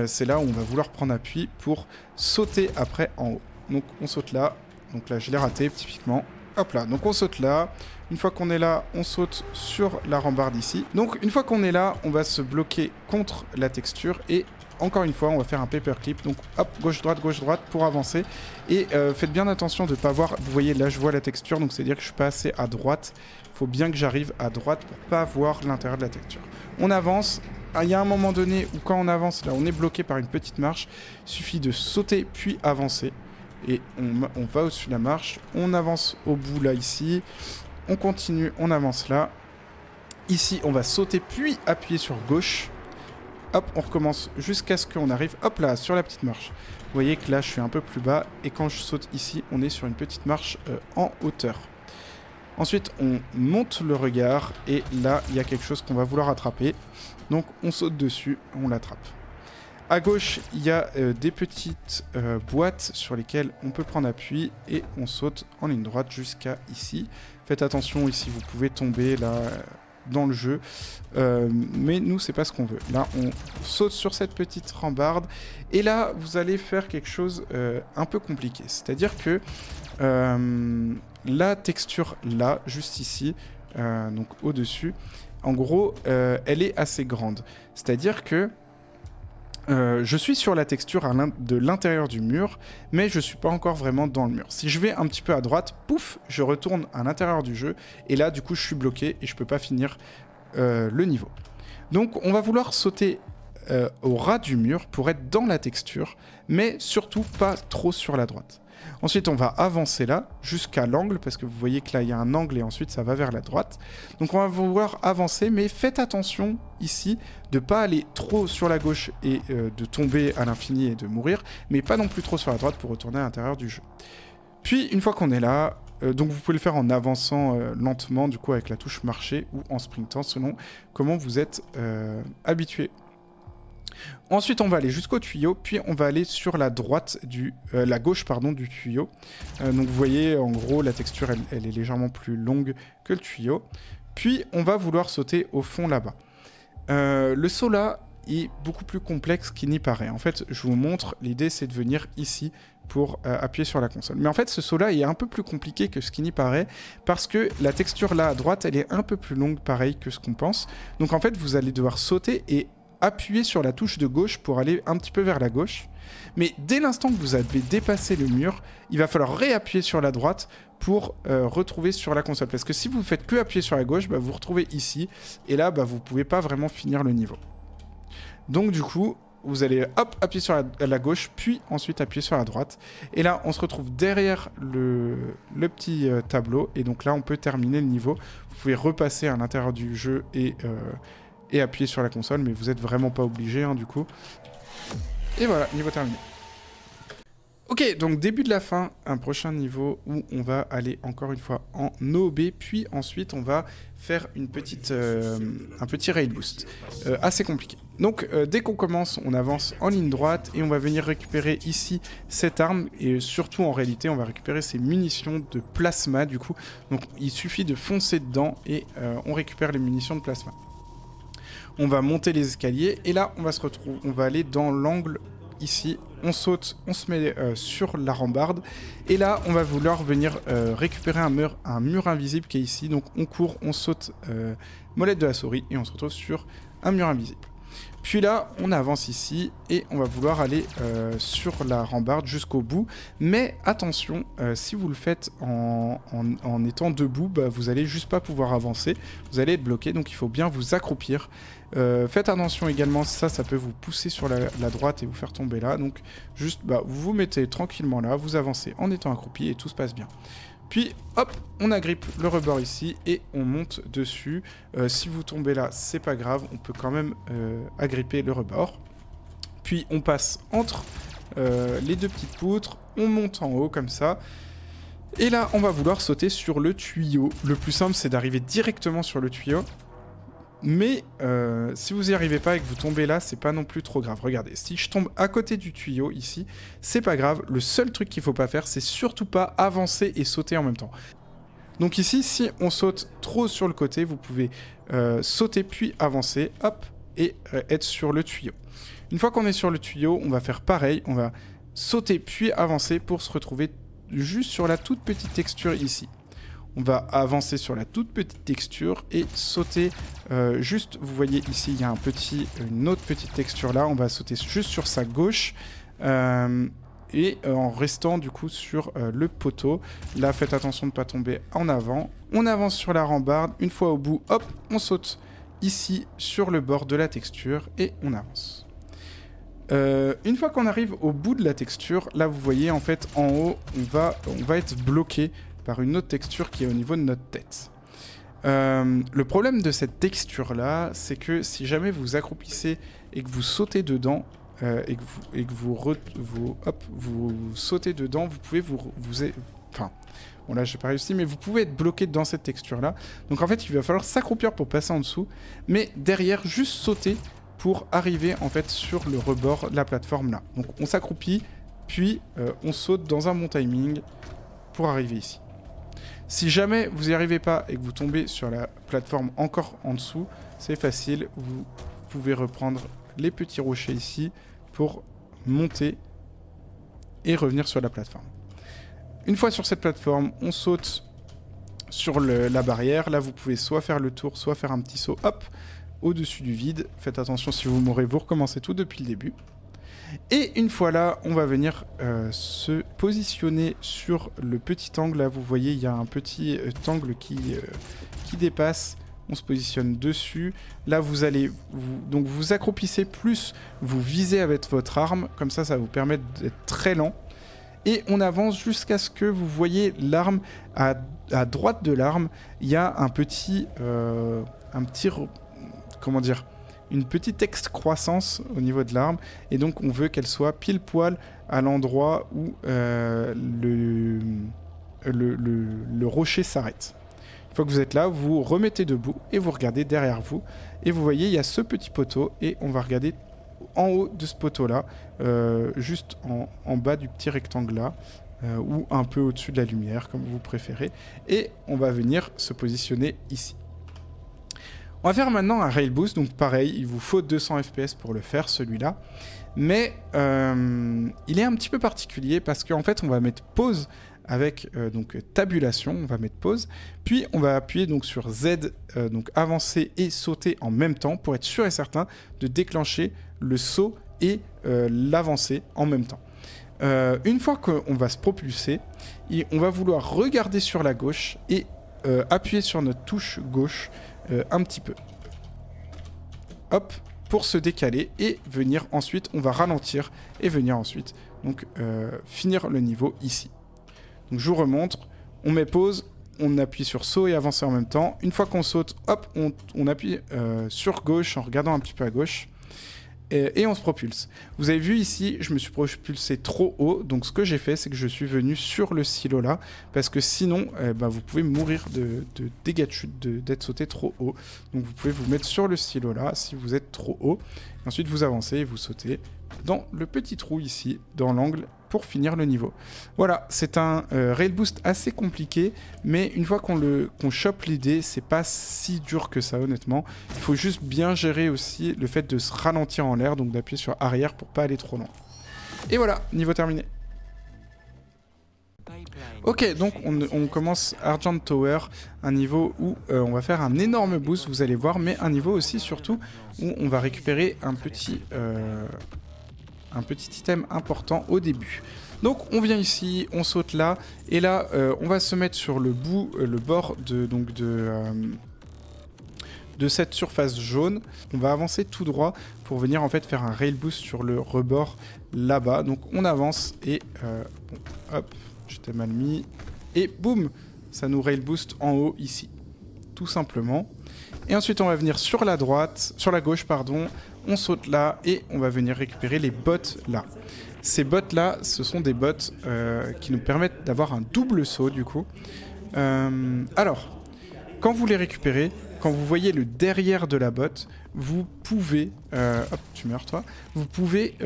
C'est là où on va vouloir prendre appui pour sauter après en haut. Donc, on saute là. Donc là, je l'ai raté, typiquement. Hop là, donc on saute là. Une fois qu'on est là, on saute sur la rambarde ici. Donc une fois qu'on est là, on va se bloquer contre la texture et encore une fois, on va faire un paperclip. Donc hop, gauche-droite pour avancer. Et faites bien attention de ne pas voir, vous voyez là je vois la texture, donc c'est-à-dire que je suis pas assez à droite. Il faut bien que j'arrive à droite pour pas voir l'intérieur de la texture. On avance. Il y a un moment donné où quand on avance, là on est bloqué par une petite marche. Il suffit de sauter puis avancer. Et on va au-dessus de la marche. On avance au bout là ici. On continue, on avance là. Ici, on va sauter puis appuyer sur gauche. Hop, on recommence jusqu'à ce qu'on arrive, hop là, sur la petite marche. Vous voyez que là, je suis un peu plus bas. Et quand je saute ici, on est sur une petite marche en hauteur. Ensuite, on monte le regard. Et là, il y a quelque chose qu'on va vouloir attraper. Donc, on saute dessus, on l'attrape. À gauche, il y a des petites boîtes sur lesquelles on peut prendre appui et on saute en ligne droite jusqu'à ici. Faites attention, ici vous pouvez tomber là dans le jeu, mais nous c'est pas ce qu'on veut. Là on saute sur cette petite rambarde et là vous allez faire quelque chose un peu compliqué. C'est-à-dire que la texture là, juste ici, donc au-dessus, en gros elle est assez grande. C'est-à-dire que je suis sur la texture de l'intérieur du mur, mais je suis pas encore vraiment dans le mur. Si je vais un petit peu à droite, pouf, je retourne à l'intérieur du jeu, et là, du coup, je suis bloqué et je peux pas finir le niveau. Donc, on va vouloir sauter au ras du mur pour être dans la texture, mais surtout pas trop sur la droite. Ensuite, on va avancer là, jusqu'à l'angle, parce que vous voyez que là, il y a un angle et ensuite, ça va vers la droite. Donc, on va vouloir avancer, mais faites attention ici de ne pas aller trop sur la gauche et de tomber à l'infini et de mourir, mais pas non plus trop sur la droite pour retourner à l'intérieur du jeu. Puis, une fois qu'on est là, donc vous pouvez le faire en avançant lentement, du coup, avec la touche marcher ou en sprintant, selon comment vous êtes habitué. Ensuite, on va aller jusqu'au tuyau, puis on va aller sur la droite la gauche pardon, du tuyau. Donc vous voyez, en gros, la texture, elle est légèrement plus longue que le tuyau. Puis, on va vouloir sauter au fond là-bas. Le saut là est beaucoup plus complexe qu'il n'y paraît. En fait, je vous montre, l'idée c'est de venir ici pour appuyer sur la console. Mais en fait, ce saut là est un peu plus compliqué que ce qui n'y paraît, parce que la texture là à droite, elle est un peu plus longue, pareil que ce qu'on pense. Donc en fait, vous allez devoir sauter et appuyer sur la touche de gauche pour aller un petit peu vers la gauche. Mais dès l'instant que vous avez dépassé le mur, il va falloir réappuyer sur la droite pour retrouver sur la console. Parce que si vous faites que appuyer sur la gauche, bah, vous vous retrouvez ici. Et là, bah, vous ne pouvez pas vraiment finir le niveau. Donc du coup, vous allez hop, appuyer sur la gauche, puis ensuite appuyer sur la droite. Et là, on se retrouve derrière le petit tableau. Et donc là, on peut terminer le niveau. Vous pouvez repasser à l'intérieur du jeu et appuyer sur la console, mais vous n'êtes vraiment pas obligé, hein, du coup. Et voilà, niveau terminé. Ok, donc début de la fin, un prochain niveau où on va aller encore une fois en OB, puis ensuite on va faire un petit rail boost. Assez compliqué. Donc dès qu'on commence, on avance en ligne droite et on va venir récupérer ici cette arme, et surtout en réalité on va récupérer ces munitions de plasma du coup. Donc il suffit de foncer dedans et on récupère les munitions de plasma. On va monter les escaliers et là on va aller dans l'angle ici, on saute, on se met sur la rambarde et là on va vouloir venir récupérer un mur invisible qui est ici. Donc on court, on saute molette de la souris et on se retrouve sur un mur invisible. Puis là, on avance ici et on va vouloir aller sur la rambarde jusqu'au bout. Mais attention, si vous le faites en étant debout, bah, vous allez juste pas pouvoir avancer. Vous allez être bloqué, donc il faut bien vous accroupir. Faites attention également, ça peut vous pousser sur la droite et vous faire tomber là. Donc juste, bah, vous vous mettez tranquillement là, vous avancez en étant accroupi et tout se passe bien. Puis hop, on agrippe le rebord ici et on monte dessus. Si vous tombez là, c'est pas grave, on peut quand même agripper le rebord. Puis on passe entre les deux petites poutres, on monte en haut comme ça. Et là, on va vouloir sauter sur le tuyau. Le plus simple, c'est d'arriver directement sur le tuyau. Mais si vous n'y arrivez pas et que vous tombez là, c'est pas non plus trop grave. Regardez, si je tombe à côté du tuyau ici, c'est pas grave. Le seul truc qu'il faut pas faire, c'est surtout pas avancer et sauter en même temps. Donc ici, si on saute trop sur le côté, vous pouvez sauter puis avancer, hop, et être sur le tuyau. Une fois qu'on est sur le tuyau, on va faire pareil. On va sauter puis avancer pour se retrouver juste sur la toute petite texture ici. On va avancer sur la toute petite texture et sauter juste, vous voyez ici, il y a une autre petite texture là, on va sauter juste sur sa gauche et en restant du coup sur le poteau. Là, faites attention de ne pas tomber en avant. On avance sur la rambarde, une fois au bout, hop, on saute ici sur le bord de la texture et on avance. Une fois qu'on arrive au bout de la texture, là vous voyez en fait en haut, on va être bloqué par une autre texture qui est au niveau de notre tête. Le problème de cette texture là, c'est que si jamais vous accroupissez et que vous sautez dedans, et que vous sautez dedans, vous pouvez enfin, bon là j'ai pas réussi, mais vous pouvez être bloqué dans cette texture là. Donc en fait il va falloir s'accroupir pour passer en dessous, mais derrière juste sauter pour arriver en fait sur le rebord de la plateforme là. Donc on s'accroupit, puis on saute dans un bon timing pour arriver ici. Si jamais vous n'y arrivez pas et que vous tombez sur la plateforme encore en dessous, c'est facile, vous pouvez reprendre les petits rochers ici pour monter et revenir sur la plateforme. Une fois sur cette plateforme, on saute sur la barrière. Là, vous pouvez soit faire le tour, soit faire un petit saut, hop, au-dessus du vide. Faites attention, si vous mourrez, vous recommencez tout depuis le début. Et une fois là, on va venir se positionner sur le petit angle. Là, vous voyez, il y a un petit angle qui dépasse. On se positionne dessus. Là, vous allez donc vous accroupissez plus, vous visez avec votre arme. Comme ça, ça vous permet d'être très lent. Et on avance jusqu'à ce que vous voyez l'arme. À droite de l'arme, il y a comment dire, une petite excroissance au niveau de l'arme. Et donc on veut qu'elle soit pile poil à l'endroit où le rocher s'arrête. Une fois que vous êtes là, vous vous remettez debout et vous regardez derrière vous. Et vous voyez, il y a ce petit poteau et on va regarder en haut de ce poteau-là, juste en bas du petit rectangle-là, ou un peu au-dessus de la lumière, comme vous préférez. Et on va venir se positionner ici. On va faire maintenant un rail boost, donc pareil, il vous faut 200 fps pour le faire, celui-là. Mais il est un petit peu particulier parce qu'en fait, on va mettre pause avec donc tabulation, on va mettre pause, puis on va appuyer donc sur Z, donc avancer et sauter en même temps pour être sûr et certain de déclencher le saut et l'avancée en même temps. Une fois qu'on va se propulser, on va vouloir regarder sur la gauche et appuyer sur notre touche gauche un petit peu. Hop, pour se décaler et venir ensuite, on va ralentir et venir ensuite donc finir le niveau ici. Donc je vous remontre, on met pause, on appuie sur saut et avancer en même temps. Une fois qu'on saute, hop, on appuie sur gauche en regardant un petit peu à gauche. Et on se propulse. Vous avez vu ici, je me suis propulsé trop haut. Donc ce que j'ai fait, c'est que je suis venu sur le silo là. Parce que sinon, vous pouvez mourir de dégâts de chute, d'être sauté trop haut. Donc vous pouvez vous mettre sur le silo là si vous êtes trop haut. Et ensuite vous avancez et vous sautez dans le petit trou ici, dans l'angle, pour finir le niveau. Voilà, c'est un rail boost assez compliqué, mais une fois qu'on chope l'idée, c'est pas si dur que ça honnêtement. Il faut juste bien gérer aussi le fait de se ralentir en l'air, donc d'appuyer sur arrière pour pas aller trop loin. Et voilà, niveau terminé. Ok, donc on commence Argent Tower, un niveau où on va faire un énorme boost, vous allez voir, mais un niveau aussi surtout où on va récupérer un petit item important au début. Donc on vient ici, on saute là, et là on va se mettre sur le bord de cette surface jaune. On va avancer tout droit pour venir en fait faire un rail boost sur le rebord là-bas. Donc on avance et hop, j'étais mal mis, et boum, ça nous rail boost en haut ici, tout simplement. Et ensuite on va venir sur la gauche pardon, on saute là et on va venir récupérer les bottes là. Ces bottes là, ce sont des bottes qui nous permettent d'avoir un double saut du coup. Alors, quand vous les récupérez, quand vous voyez le derrière de la botte, vous pouvez, hop, tu meurs toi, vous pouvez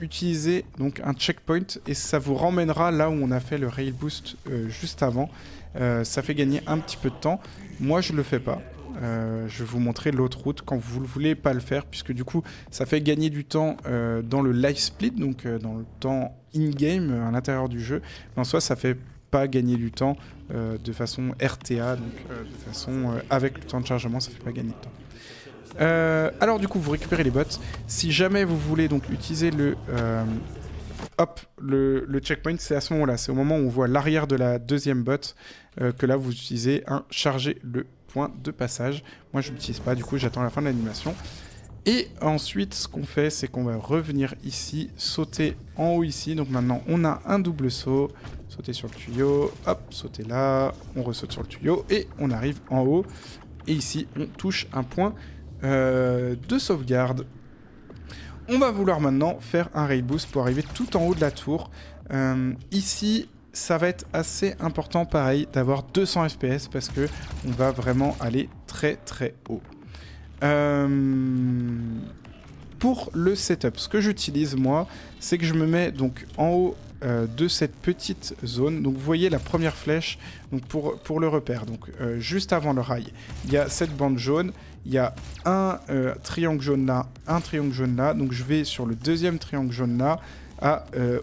utiliser donc un checkpoint et ça vous ramènera là où on a fait le rail boost juste avant. Ça fait gagner un petit peu de temps. Moi, je le fais pas. Je vais vous montrer l'autre route quand vous ne voulez pas le faire, puisque du coup ça fait gagner du temps dans le life split, donc dans le temps in-game à l'intérieur du jeu. Mais en soi ça fait pas gagner du temps de façon RTA, donc de façon avec le temps de chargement ça fait pas gagner de temps. Alors du coup vous récupérez les bots. Si jamais vous voulez donc utiliser le checkpoint, c'est à ce moment-là, c'est au moment où on voit l'arrière de la deuxième bot que là vous utilisez un charger le point de passage. Moi je l'utilise pas, du coup j'attends la fin de l'animation. Et ensuite ce qu'on fait, c'est qu'on va revenir ici, sauter en haut ici. Donc maintenant on a un double saut, sauter sur le tuyau, hop, sauter là, on ressaute sur le tuyau et on arrive en haut. Et ici on touche un point de sauvegarde. On va vouloir maintenant faire un rail boost pour arriver tout en haut de la tour. Ici, ça va être assez important, pareil, d'avoir 200 fps parce que on va vraiment aller très très haut. Pour le setup, ce que j'utilise moi, c'est que je me mets donc en haut de cette petite zone. Donc vous voyez la première flèche donc pour le repère. Donc juste avant le rail, il y a cette bande jaune. Il y a un triangle jaune là, un triangle jaune là. Donc je vais sur le deuxième triangle jaune là,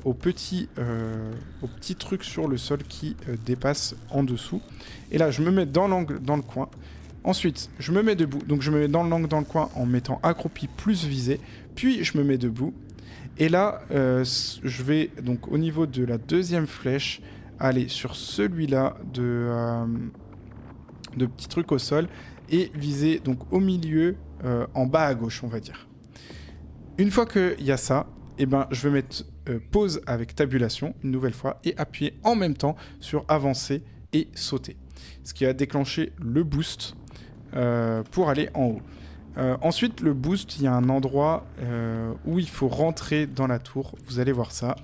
au petit truc sur le sol qui dépasse en dessous. Et là, je me mets dans l'angle, dans le coin. Ensuite, je me mets debout. Donc je me mets dans l'angle, dans le coin en mettant accroupi plus visé. Puis je me mets debout. Et là, je vais donc au niveau de la deuxième flèche aller sur celui-là de petit truc au sol et viser donc au milieu, en bas à gauche, on va dire. Une fois qu'il y a ça, eh ben, je vais mettre pause avec tabulation une nouvelle fois et appuyer en même temps sur avancer et sauter. Ce qui va déclencher le boost pour aller en haut. Ensuite, le boost, il y a un endroit où il faut rentrer dans la tour. Vous allez voir ça.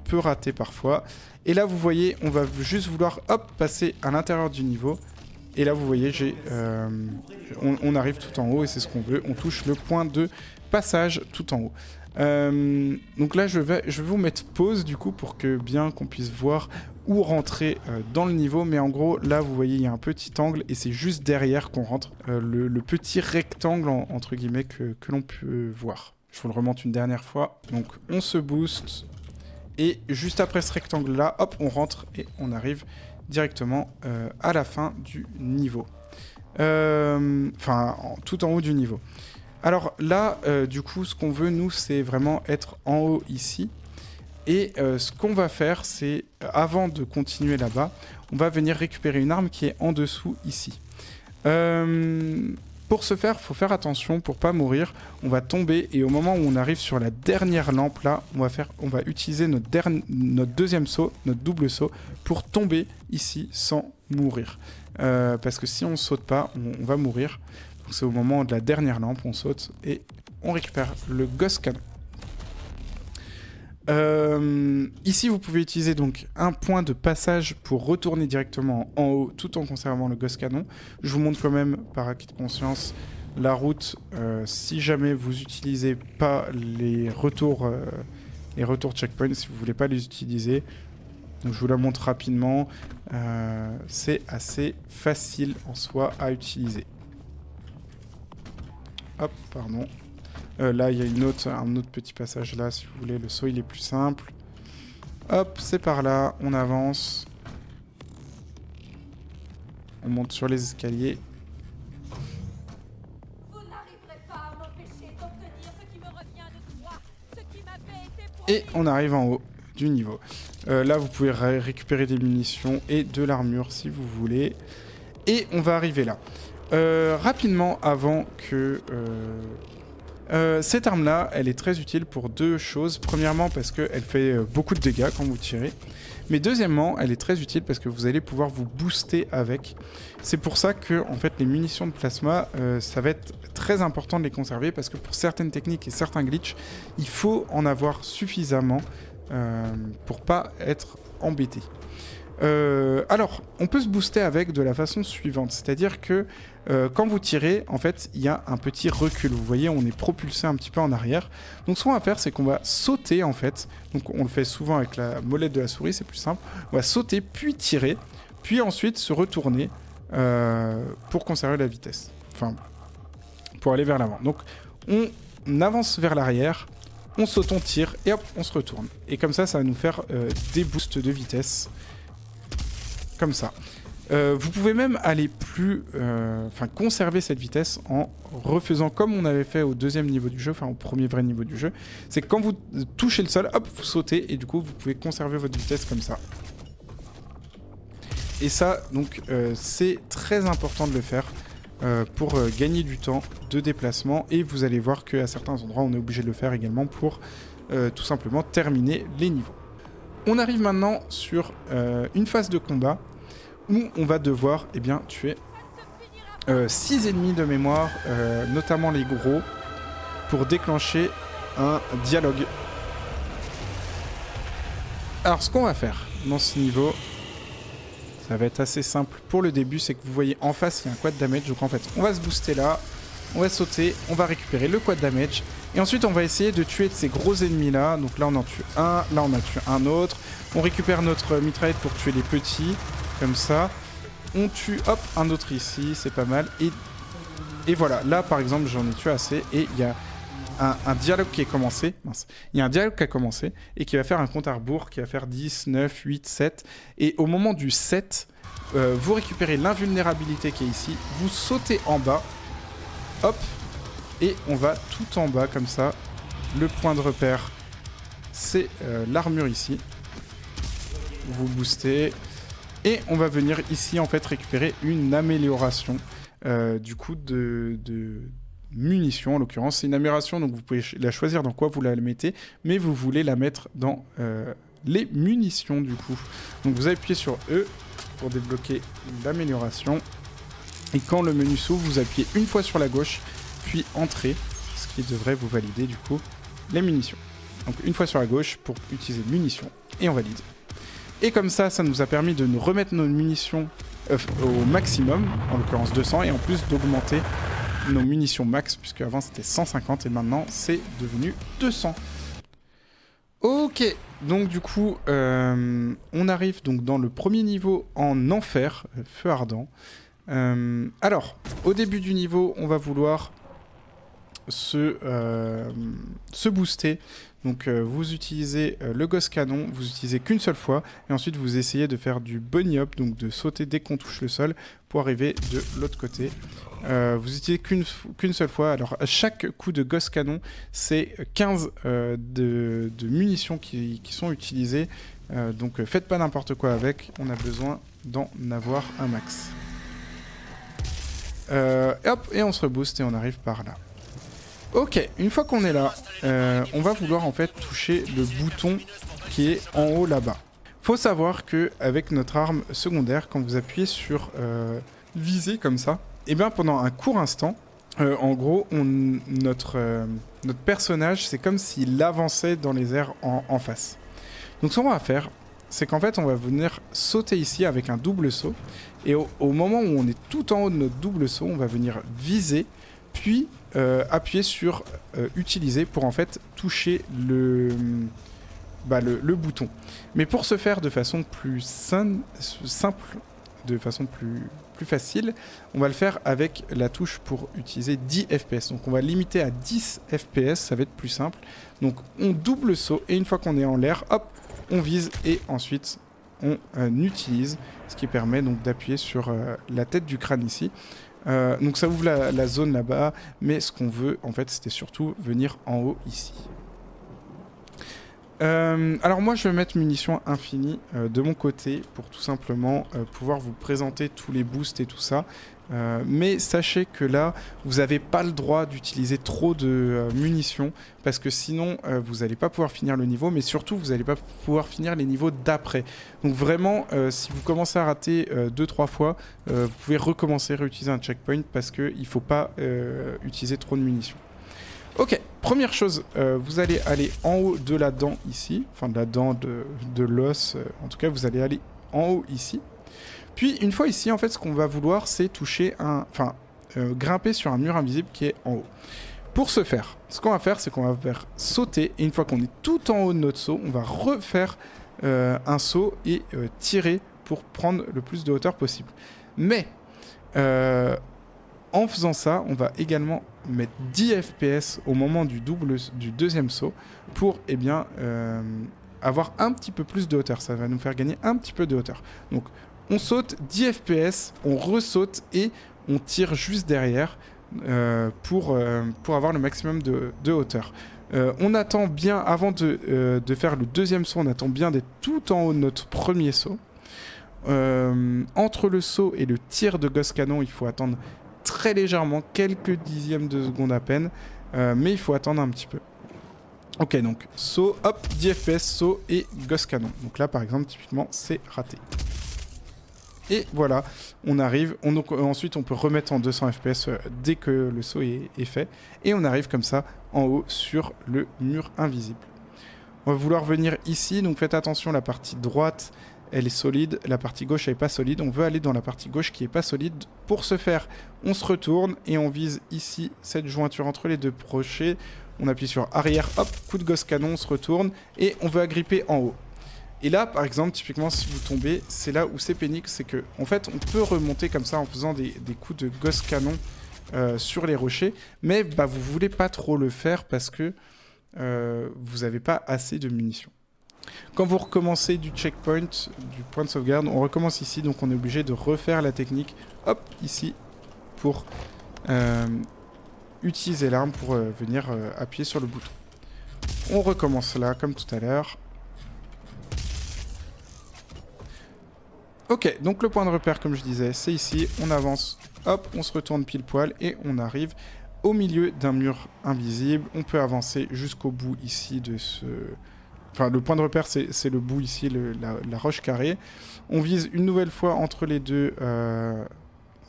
Peut rater parfois. Et là, vous voyez, on va juste vouloir passer à l'intérieur du niveau. Et là, vous voyez, on arrive tout en haut et c'est ce qu'on veut. On touche le point de passage tout en haut. Donc là, je vais vous mettre pause du coup pour que bien qu'on puisse voir où rentrer dans le niveau. Mais en gros, là, vous voyez, il y a un petit angle et c'est juste derrière qu'on rentre. Le petit rectangle, entre guillemets, que l'on peut voir. Je vous le remonte une dernière fois. Donc, on se booste. Et juste après ce rectangle-là, hop, on rentre et on arrive directement à la fin du niveau. Enfin, tout en haut du niveau. Alors là, du coup, ce qu'on veut, nous, c'est vraiment être en haut ici. Et ce qu'on va faire, c'est, avant de continuer là-bas, on va venir récupérer une arme qui est en dessous ici. Pour ce faire, il faut faire attention pour pas mourir. On va tomber et au moment où on arrive sur la dernière lampe là, on va utiliser notre deuxième saut, notre double saut, pour tomber ici sans mourir. Parce que si on saute pas, on va mourir. Donc c'est au moment de la dernière lampe, on saute et on récupère le Ghost Cannon. Ici, vous pouvez utiliser donc un point de passage pour retourner directement en haut tout en conservant le Ghost Cannon. Je vous montre quand même, par acquis de conscience, la route si jamais vous n'utilisez pas les retours checkpoint, si vous ne voulez pas les utiliser. Donc je vous la montre rapidement. C'est assez facile en soi à utiliser. Hop, pardon. Là, il y a un autre petit passage là, si vous voulez. Le saut, il est plus simple. Hop, c'est par là. On avance. On monte sur les escaliers. Vous n'arriverez pas à m'empêcher d'obtenir ce qui me revient de droit, ce qui m'avait été promis. Et on arrive en haut du niveau. Là, vous pouvez récupérer des munitions et de l'armure si vous voulez. Et on va arriver là. Rapidement, avant que... cette arme-là, elle est très utile pour deux choses. Premièrement, parce qu'elle fait beaucoup de dégâts quand vous tirez. Mais deuxièmement, elle est très utile parce que vous allez pouvoir vous booster avec. C'est pour ça que, en fait, les munitions de plasma, ça va être très important de les conserver parce que pour certaines techniques et certains glitches, il faut en avoir suffisamment pour pas être embêté. Alors, on peut se booster avec de la façon suivante, c'est-à-dire que quand vous tirez, en fait, il y a un petit recul. Vous voyez, on est propulsé un petit peu en arrière. Donc, ce qu'on va faire, c'est qu'on va sauter, en fait. Donc, on le fait souvent avec la molette de la souris, c'est plus simple. On va sauter, puis tirer, puis ensuite se retourner pour conserver la vitesse. Enfin, pour aller vers l'avant. Donc, on avance vers l'arrière, on saute, on tire, et hop, on se retourne. Et comme ça va nous faire des boosts de vitesse. Comme ça. Vous pouvez même aller plus... conserver cette vitesse en refaisant comme on avait fait au deuxième niveau du jeu, enfin au premier vrai niveau du jeu. C'est que quand vous touchez le sol, hop, vous sautez et du coup vous pouvez conserver votre vitesse comme ça. Et ça, donc, c'est très important de le faire pour gagner du temps de déplacement. Et vous allez voir qu'à certains endroits, on est obligé de le faire également pour tout simplement terminer les niveaux. On arrive maintenant sur une phase de combat où on va devoir tuer 6 ennemis de mémoire, notamment les gros, pour déclencher un dialogue. Alors ce qu'on va faire dans ce niveau, ça va être assez simple pour le début, c'est que vous voyez en face il y a un quad damage, donc en fait on va se booster là, on va sauter, on va récupérer le quad damage, et ensuite on va essayer de tuer ces gros ennemis là. Donc là on en tue un, là on a tué un autre, on récupère notre mitraillette pour tuer les petits, comme ça. On tue, hop, un autre ici, c'est pas mal. Et voilà, là par exemple j'en ai tué assez, et il y a un dialogue qui est commencé. Mince. Il y a un dialogue qui a commencé, et qui va faire un compte à rebours, qui va faire 10, 9, 8, 7. Et au moment du 7, vous récupérez l'invulnérabilité qui est ici, vous sautez en bas, hop, et on va tout en bas comme ça. Le point de repère, c'est l'armure ici. Vous boostez. Et on va venir ici en fait récupérer une amélioration du coup munitions, en l'occurrence. C'est une amélioration, donc vous pouvez la choisir dans quoi vous la mettez, mais vous voulez la mettre dans les munitions, du coup. Donc vous appuyez sur E pour débloquer l'amélioration. Et quand le menu s'ouvre, vous appuyez une fois sur la gauche, puis Entrée, ce qui devrait vous valider, du coup, les munitions. Donc une fois sur la gauche pour utiliser munitions, et on valide. Et comme ça, ça nous a permis de nous remettre nos munitions au maximum, en l'occurrence 200, et en plus d'augmenter nos munitions max, puisque avant c'était 150 et maintenant c'est devenu 200. Ok, donc du coup, on arrive donc dans le premier niveau en enfer, feu ardent. Alors, au début du niveau, on va vouloir se booster. Donc vous utilisez le Ghost Canon, vous utilisez qu'une seule fois, et ensuite vous essayez de faire du bunny hop, donc de sauter dès qu'on touche le sol, pour arriver de l'autre côté. Vous utilisez qu'une seule fois, alors à chaque coup de Ghost Canon, c'est 15 de munitions qui sont utilisées, donc faites pas n'importe quoi avec, on a besoin d'en avoir un max. Hop, et on se rebooste et on arrive par là. Ok, une fois qu'on est là, on va vouloir en fait toucher le bouton qui est en haut là-bas. Faut savoir que avec notre arme secondaire, quand vous appuyez sur viser comme ça, et bien pendant un court instant, en gros, notre personnage, c'est comme s'il avançait dans les airs en face. Donc ce qu'on va faire, c'est qu'en fait, on va venir sauter ici avec un double saut. Et au moment où on est tout en haut de notre double saut, on va venir viser, puis appuyer sur utiliser pour en fait toucher le bouton. Mais pour ce faire de façon plus simple, de façon plus facile, on va le faire avec la touche pour utiliser 10 FPS. Donc on va limiter à 10 FPS, ça va être plus simple. Donc on double saut et une fois qu'on est en l'air, hop, on vise et ensuite on utilise, ce qui permet donc d'appuyer sur la tête du crâne ici. Donc ça ouvre la zone là-bas, mais ce qu'on veut en fait c'était surtout venir en haut ici. Alors moi je vais mettre munitions infinies de mon côté pour tout simplement pouvoir vous présenter tous les boosts et tout ça. Mais sachez que là vous n'avez pas le droit d'utiliser trop de munitions parce que sinon vous n'allez pas pouvoir finir le niveau, mais surtout vous n'allez pas pouvoir finir les niveaux d'après. Donc vraiment si vous commencez à rater 2-3 fois, vous pouvez recommencer, réutiliser un checkpoint parce qu'il ne faut pas utiliser trop de munitions. Ok, première chose, vous allez aller en haut de la dent ici, enfin de la dent de l'os, en tout cas vous allez aller en haut ici. Puis une fois ici, en fait ce qu'on va vouloir c'est toucher grimper sur un mur invisible qui est en haut. Pour ce faire, ce qu'on va faire c'est qu'on va faire sauter, et une fois qu'on est tout en haut de notre saut, on va refaire un saut et tirer pour prendre le plus de hauteur possible. Mais en faisant ça, on va également mettre 10 FPS au moment du deuxième saut pour avoir un petit peu plus de hauteur. Ça va nous faire gagner un petit peu de hauteur. Donc on saute 10 FPS, on ressaute et on tire juste derrière pour avoir le maximum de hauteur. On attend bien, avant de faire le deuxième saut, on attend bien d'être tout en haut de notre premier saut. Entre le saut et le tir de Ghost Canon, il faut attendre très légèrement, quelques dixièmes de seconde à peine, mais il faut attendre un petit peu. Ok, donc saut, hop, 10 FPS, saut et Ghost Canon. Donc là, par exemple, typiquement, c'est raté. Et voilà, on arrive, ensuite on peut remettre en 200 FPS dès que le saut est fait, et on arrive comme ça en haut sur le mur invisible. On va vouloir venir ici, donc faites attention, la partie droite elle est solide, la partie gauche elle n'est pas solide, on veut aller dans la partie gauche qui n'est pas solide. Pour ce faire, on se retourne et on vise ici cette jointure entre les deux crochets, on appuie sur arrière, hop, coup de Ghost Canon, on se retourne et on veut agripper en haut. Et là par exemple, typiquement si vous tombez, c'est là où c'est pénible, c'est que en fait on peut remonter comme ça en faisant des coups de Ghost Canon sur les rochers, mais vous voulez pas trop le faire parce que vous n'avez pas assez de munitions. Quand vous recommencez du checkpoint, du point de sauvegarde, on recommence ici, donc on est obligé de refaire la technique, hop, ici, pour utiliser l'arme pour venir appuyer sur le bouton. On recommence là, comme tout à l'heure. Ok, donc le point de repère, comme je disais, c'est ici, on avance, hop, on se retourne pile poil, et on arrive au milieu d'un mur invisible. On peut avancer jusqu'au bout ici de ce... Enfin, le point de repère, c'est le bout ici, la roche carrée. On vise une nouvelle fois entre les deux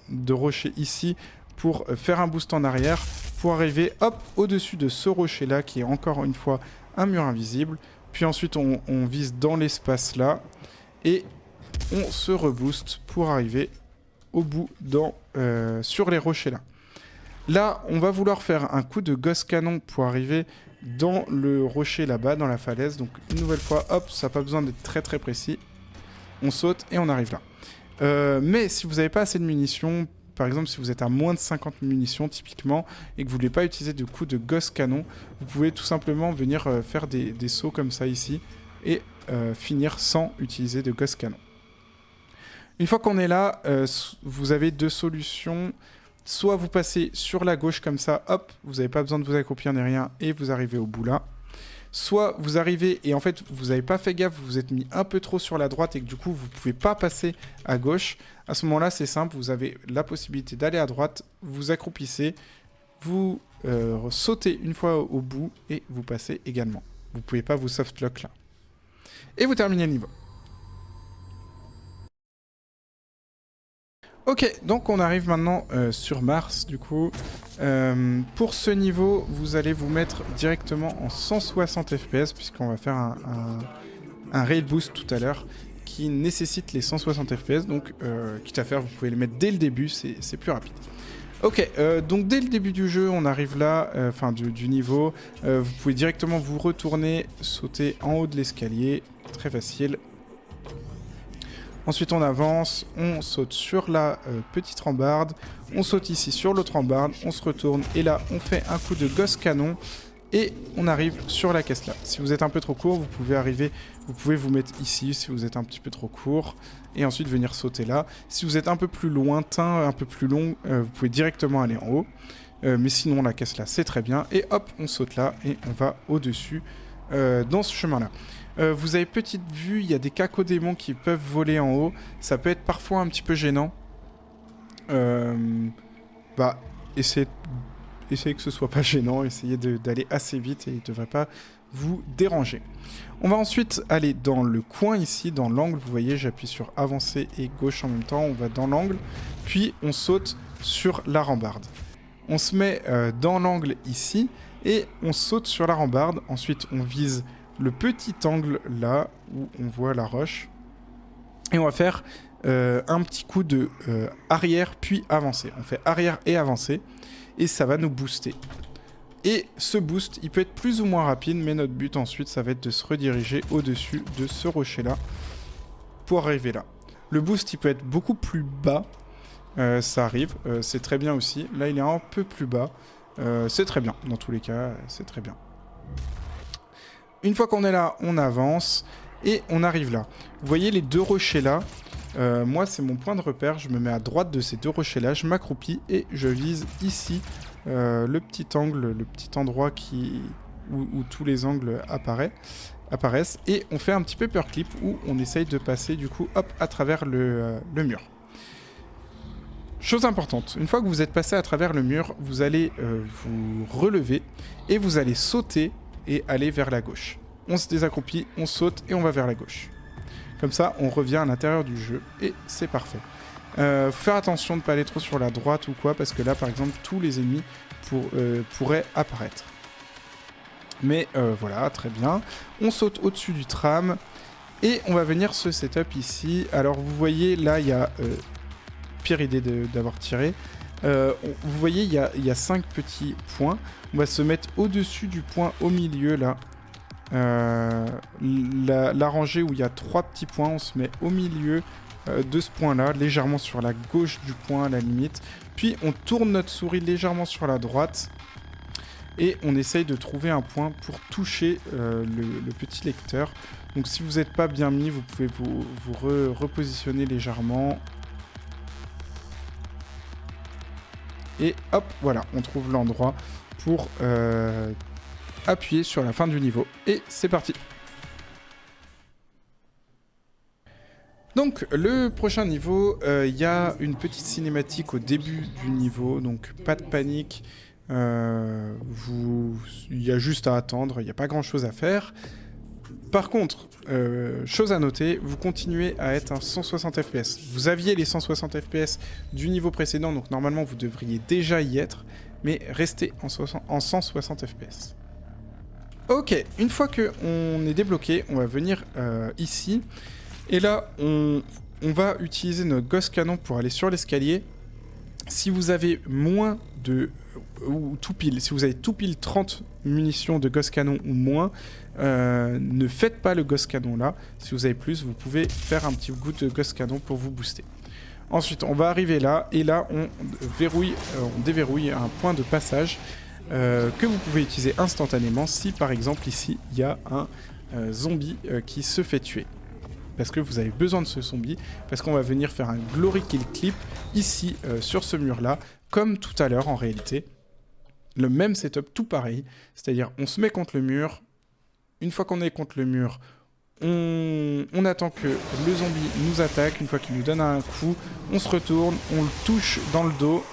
de rochers ici pour faire un boost en arrière, pour arriver, hop, au-dessus de ce rocher-là, qui est encore une fois un mur invisible. Puis ensuite, on vise dans l'espace là, et on se rebooste pour arriver au bout sur les rochers là. Là, on va vouloir faire un coup de gosse canon pour arriver dans le rocher là-bas, dans la falaise. Donc une nouvelle fois, hop, ça n'a pas besoin d'être très très précis. On saute et on arrive là. Mais si vous n'avez pas assez de munitions, par exemple si vous êtes à moins de 50 munitions typiquement, et que vous ne voulez pas utiliser de coup de gosse canon, vous pouvez tout simplement venir faire des sauts comme ça ici, et finir sans utiliser de gosse canon. Une fois qu'on est là, vous avez deux solutions. Soit vous passez sur la gauche comme ça, hop, vous n'avez pas besoin de vous accroupir ni rien, et vous arrivez au bout là. Soit vous arrivez et en fait vous n'avez pas fait gaffe, vous vous êtes mis un peu trop sur la droite et que du coup vous ne pouvez pas passer à gauche. À ce moment-là c'est simple, vous avez la possibilité d'aller à droite, vous accroupissez, vous sautez une fois au bout et vous passez également. Vous ne pouvez pas vous softlock là. Et vous terminez le niveau. Ok, donc on arrive maintenant sur Mars, du coup. Pour ce niveau, vous allez vous mettre directement en 160 FPS, puisqu'on va faire un rail boost tout à l'heure, qui nécessite les 160 FPS, donc quitte à faire, vous pouvez les mettre dès le début, c'est plus rapide. Ok, donc dès le début du jeu, on arrive là, enfin du niveau, vous pouvez directement vous retourner, sauter en haut de l'escalier, très facile. Ensuite on avance, on saute sur la petite rambarde, on saute ici sur l'autre rambarde, on se retourne et là on fait un coup de gosse canon et on arrive sur la caisse là. Si vous êtes un peu trop court, vous pouvez vous mettre ici si vous êtes un petit peu trop court et ensuite venir sauter là. Si vous êtes un peu plus lointain, un peu plus long, vous pouvez directement aller en haut. Mais sinon la caisse là c'est très bien et hop on saute là et on va au-dessus dans ce chemin là. Vous avez petite vue, il y a des cacodémons qui peuvent voler en haut. Ça peut être parfois un petit peu gênant. Essayez que ce soit pas gênant, essayez d'aller assez vite et il ne devrait pas vous déranger. On va ensuite aller dans le coin ici, dans l'angle. Vous voyez, j'appuie sur avancer et gauche en même temps. On va dans l'angle, puis on saute sur la rambarde. On se met dans l'angle ici et on saute sur la rambarde. Ensuite, on vise le petit angle là où on voit la roche. Et on va faire un petit coup de arrière puis avancer. On fait arrière et avancer et ça va nous booster. Et ce boost, il peut être plus ou moins rapide, mais notre but ensuite, ça va être de se rediriger au-dessus de ce rocher-là pour arriver là. Le boost, il peut être beaucoup plus bas. Ça arrive, c'est très bien aussi. Là, il est un peu plus bas. C'est très bien, dans tous les cas, c'est très bien. Une fois qu'on est là, on avance et on arrive là. Vous voyez les deux rochers là. Moi, c'est mon point de repère. Je me mets à droite de ces deux rochers là. Je m'accroupis et je vise ici le petit angle, le petit endroit où tous les angles apparaissent. Et on fait un petit paperclip où on essaye de passer du coup hop à travers le mur. Chose importante, une fois que vous êtes passé à travers le mur, vous allez vous relever et vous allez sauter et aller vers la gauche. On se désaccroupit, on saute et on va vers la gauche. Comme ça, on revient à l'intérieur du jeu et c'est parfait. Faut faire attention de ne pas aller trop sur la droite ou quoi, parce que là, par exemple, tous les ennemis pourraient apparaître. Mais voilà, très bien. On saute au-dessus du tram et on va venir se setup ici. Alors, vous voyez, là, il y a... pire idée d'avoir tiré. Vous voyez, il y a 5 petits points. On va se mettre au-dessus du point au milieu, là. La rangée où il y a 3 petits points, on se met au milieu de ce point-là, légèrement sur la gauche du point à la limite. Puis on tourne notre souris légèrement sur la droite. Et on essaye de trouver un point pour toucher le petit lecteur. Donc si vous n'êtes pas bien mis, vous pouvez vous repositionner légèrement. Et hop, voilà, on trouve l'endroit pour appuyer sur la fin du niveau. Et c'est parti. Donc, le prochain niveau, il y a une petite cinématique au début du niveau. Donc, pas de panique. Il y a juste à attendre, il n'y a pas grand chose à faire. Par contre, chose à noter, vous continuez à être à 160 fps. Vous aviez les 160 fps du niveau précédent, donc normalement vous devriez déjà y être, mais restez en 160 fps. Ok, une fois qu'on est débloqué, on va venir ici, et là on va utiliser notre Ghost Cannon pour aller sur l'escalier. Si vous avez moins de... ou tout pile, si vous avez tout pile 30 munitions de Ghost Cannon ou moins, ne faites pas le Ghost Cannon là. Si vous avez plus, vous pouvez faire un petit bout de Ghost Cannon pour vous booster. Ensuite, on va arriver là, et là, on déverrouille un point de passage que vous pouvez utiliser instantanément si, par exemple, ici, il y a un zombie qui se fait tuer. Parce que vous avez besoin de ce zombie, parce qu'on va venir faire un glory kill clip ici, sur ce mur-là, comme tout à l'heure en réalité. Le même setup, tout pareil, c'est-à-dire on se met contre le mur, une fois qu'on est contre le mur, on attend que le zombie nous attaque, une fois qu'il nous donne un coup, on se retourne, on le touche dans le dos,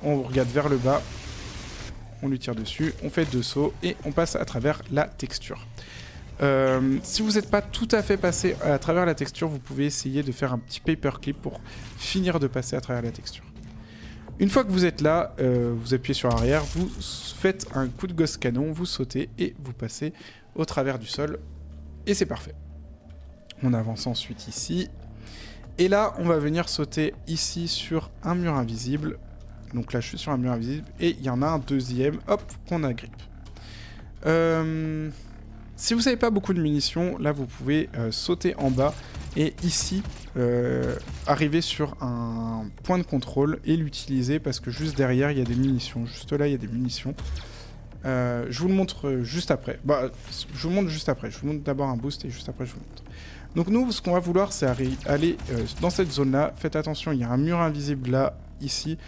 on regarde vers le bas, on lui tire dessus, on fait 2 sauts et on passe à travers la texture. Si vous n'êtes pas tout à fait passé à travers la texture, vous pouvez essayer de faire un petit paperclip pour finir de passer à travers la texture. Une fois que vous êtes là, vous appuyez sur arrière, vous faites un coup de Ghost Cannon, vous sautez et vous passez au travers du sol. Et c'est parfait. On avance ensuite ici. Et là, on va venir sauter ici sur un mur invisible. Donc là, je suis sur un mur invisible. Et il y en a un deuxième, hop, qu'on agrippe. Si vous n'avez pas beaucoup de munitions, là vous pouvez sauter en bas et ici arriver sur un point de contrôle et l'utiliser parce que juste derrière il y a des munitions. Juste là il y a des munitions. Je vous le montre juste après. Je vous montre juste après. Je vous montre d'abord un boost et juste après je vous montre. Donc nous ce qu'on va vouloir c'est aller dans cette zone là. Faites attention, il y a un mur invisible là, ici,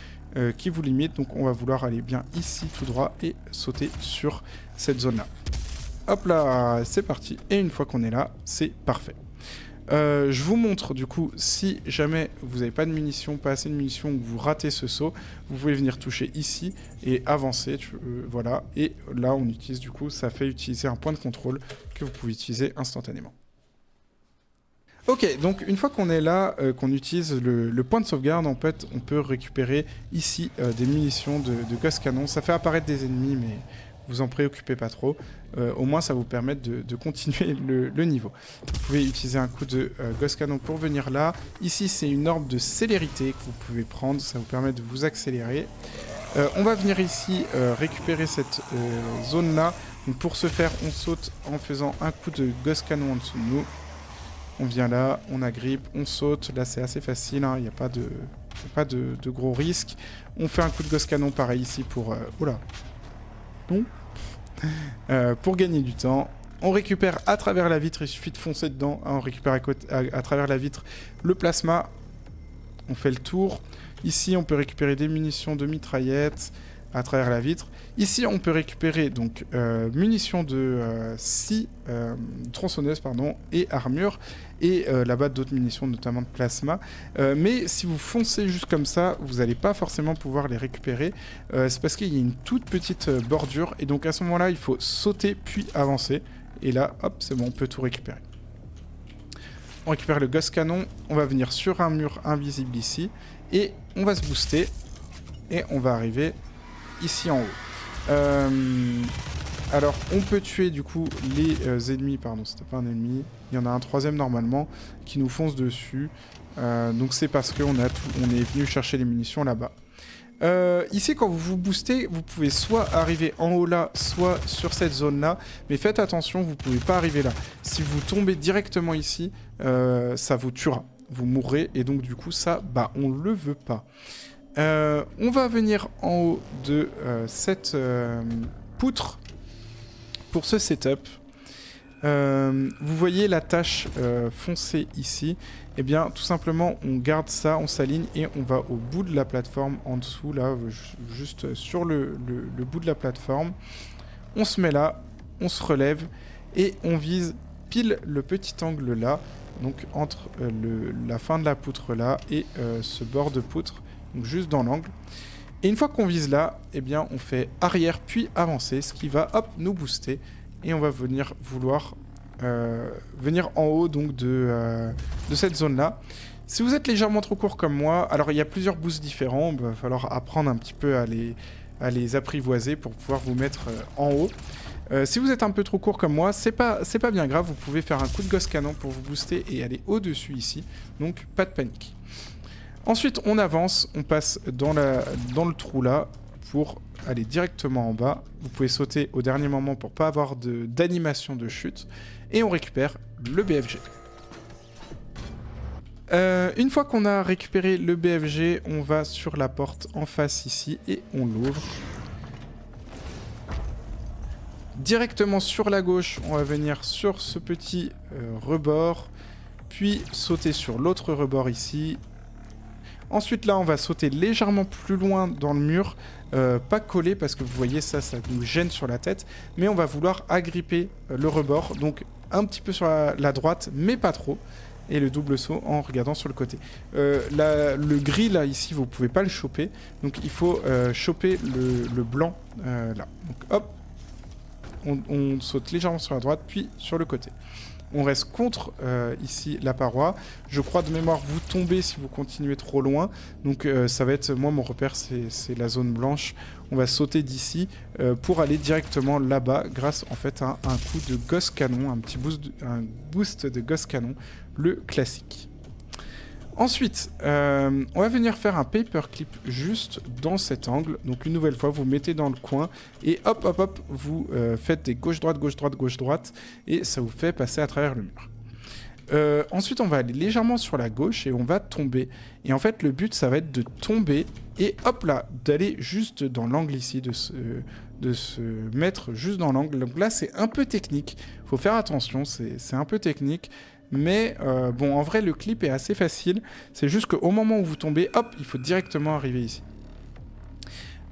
qui vous limite. Donc on va vouloir aller bien ici tout droit et sauter sur cette zone là. Hop là, c'est parti. Et une fois qu'on est là, c'est parfait. Je vous montre du coup, si jamais vous n'avez pas de munitions, pas assez de munitions, ou que vous ratez ce saut, vous pouvez venir toucher ici et avancer. Voilà. Et là, on utilise du coup, ça fait utiliser un point de contrôle que vous pouvez utiliser instantanément. Ok, donc une fois qu'on est là, qu'on utilise le point de sauvegarde, en fait, on peut récupérer ici des munitions de Ghost Cannon. Ça fait apparaître des ennemis, mais vous en préoccupez pas trop. Au moins, ça vous permet de continuer le niveau. Vous pouvez utiliser un coup de Ghost Cannon pour venir là. Ici, c'est une orbe de célérité que vous pouvez prendre. Ça vous permet de vous accélérer. On va venir ici récupérer cette zone-là. Donc pour ce faire, on saute en faisant un coup de Ghost Cannon en dessous de nous. On vient là, on agrippe, on saute. Là, c'est assez facile, hein, il n'y a pas de gros risques. On fait un coup de Ghost Cannon pareil ici pour... oula. Non. Pour gagner du temps. On récupère à travers la vitre, il suffit de foncer dedans. Hein, on récupère à travers la vitre le plasma. On fait le tour. Ici, on peut récupérer des munitions de mitraillettes à travers la vitre. Ici, on peut récupérer donc munitions de scie, tronçonneuse pardon, et armure. Et là-bas, d'autres munitions, notamment de plasma. Mais si vous foncez juste comme ça, vous n'allez pas forcément pouvoir les récupérer. C'est parce qu'il y a une toute petite bordure. Et donc à ce moment-là, il faut sauter puis avancer. Et là, hop, c'est bon, on peut tout récupérer. On récupère le Ghost Cannon. On va venir sur un mur invisible ici. Et on va se booster. Et on va arriver ici en haut. Alors, on peut tuer du coup les ennemis. Pardon, c'était pas un ennemi. Il y en a un troisième normalement qui nous fonce dessus. Donc c'est parce qu'on est venu chercher les munitions là-bas. Ici, quand vous vous boostez, vous pouvez soit arriver en haut là, soit sur cette zone-là. Mais faites attention, vous pouvez pas arriver là. Si vous tombez directement ici, ça vous tuera. Vous mourrez et donc du coup ça, on le veut pas. On va venir en haut de cette poutre pour ce setup. Vous voyez la tâche foncée ici. Eh bien, tout simplement, on garde ça, on s'aligne et on va au bout de la plateforme, en dessous, là, juste sur le bout de la plateforme. On se met là, on se relève et on vise pile le petit angle là, donc entre la fin de la poutre là et ce bord de poutre, donc juste dans l'angle. Et une fois qu'on vise là, eh bien on fait arrière puis avancer, ce qui va hop nous booster. Et on va vouloir venir en haut donc de cette zone là. Si vous êtes légèrement trop court comme moi, alors il y a plusieurs boosts différents, il va falloir apprendre un petit peu à les apprivoiser pour pouvoir vous mettre en haut. Si vous êtes un peu trop court comme moi, c'est pas bien grave, vous pouvez faire un coup de gosse canon pour vous booster et aller au-dessus ici, donc pas de panique. Ensuite on avance, on passe dans le trou là pour aller directement en bas. Vous pouvez sauter au dernier moment pour pas avoir d'animation de chute et on récupère le BFG. Une fois qu'on a récupéré le BFG, on va sur la porte en face ici et on l'ouvre. Directement sur la gauche, on va venir sur ce petit rebord, puis sauter sur l'autre rebord ici. Ensuite là, on va sauter légèrement plus loin dans le mur, pas collé parce que vous voyez ça nous gêne sur la tête, mais on va vouloir agripper le rebord, donc un petit peu sur la droite, mais pas trop. Et le double saut en regardant sur le côté. Le gris là ici vous pouvez pas le choper, donc il faut choper le blanc là. Donc hop, on saute légèrement sur la droite puis sur le côté. On reste contre ici la paroi. Je crois de mémoire vous tombez si vous continuez trop loin. Donc ça va être, moi mon repère c'est la zone blanche. On va sauter d'ici pour aller directement là-bas grâce en fait à un coup de gosse canon, un boost de gosse canon, le classique. Ensuite, on va venir faire un paperclip juste dans cet angle. Donc une nouvelle fois, vous mettez dans le coin et hop, hop, hop, vous faites des gauche-droite, gauche-droite, gauche-droite et ça vous fait passer à travers le mur. Ensuite, on va aller légèrement sur la gauche et on va tomber. Et en fait, le but, ça va être de tomber et hop là, d'aller juste dans l'angle ici, de se mettre juste dans l'angle. Donc là, c'est un peu technique. Il faut faire attention, c'est un peu technique. Mais bon, en vrai, le clip est assez facile. C'est juste qu'au moment où vous tombez, hop, il faut directement arriver ici.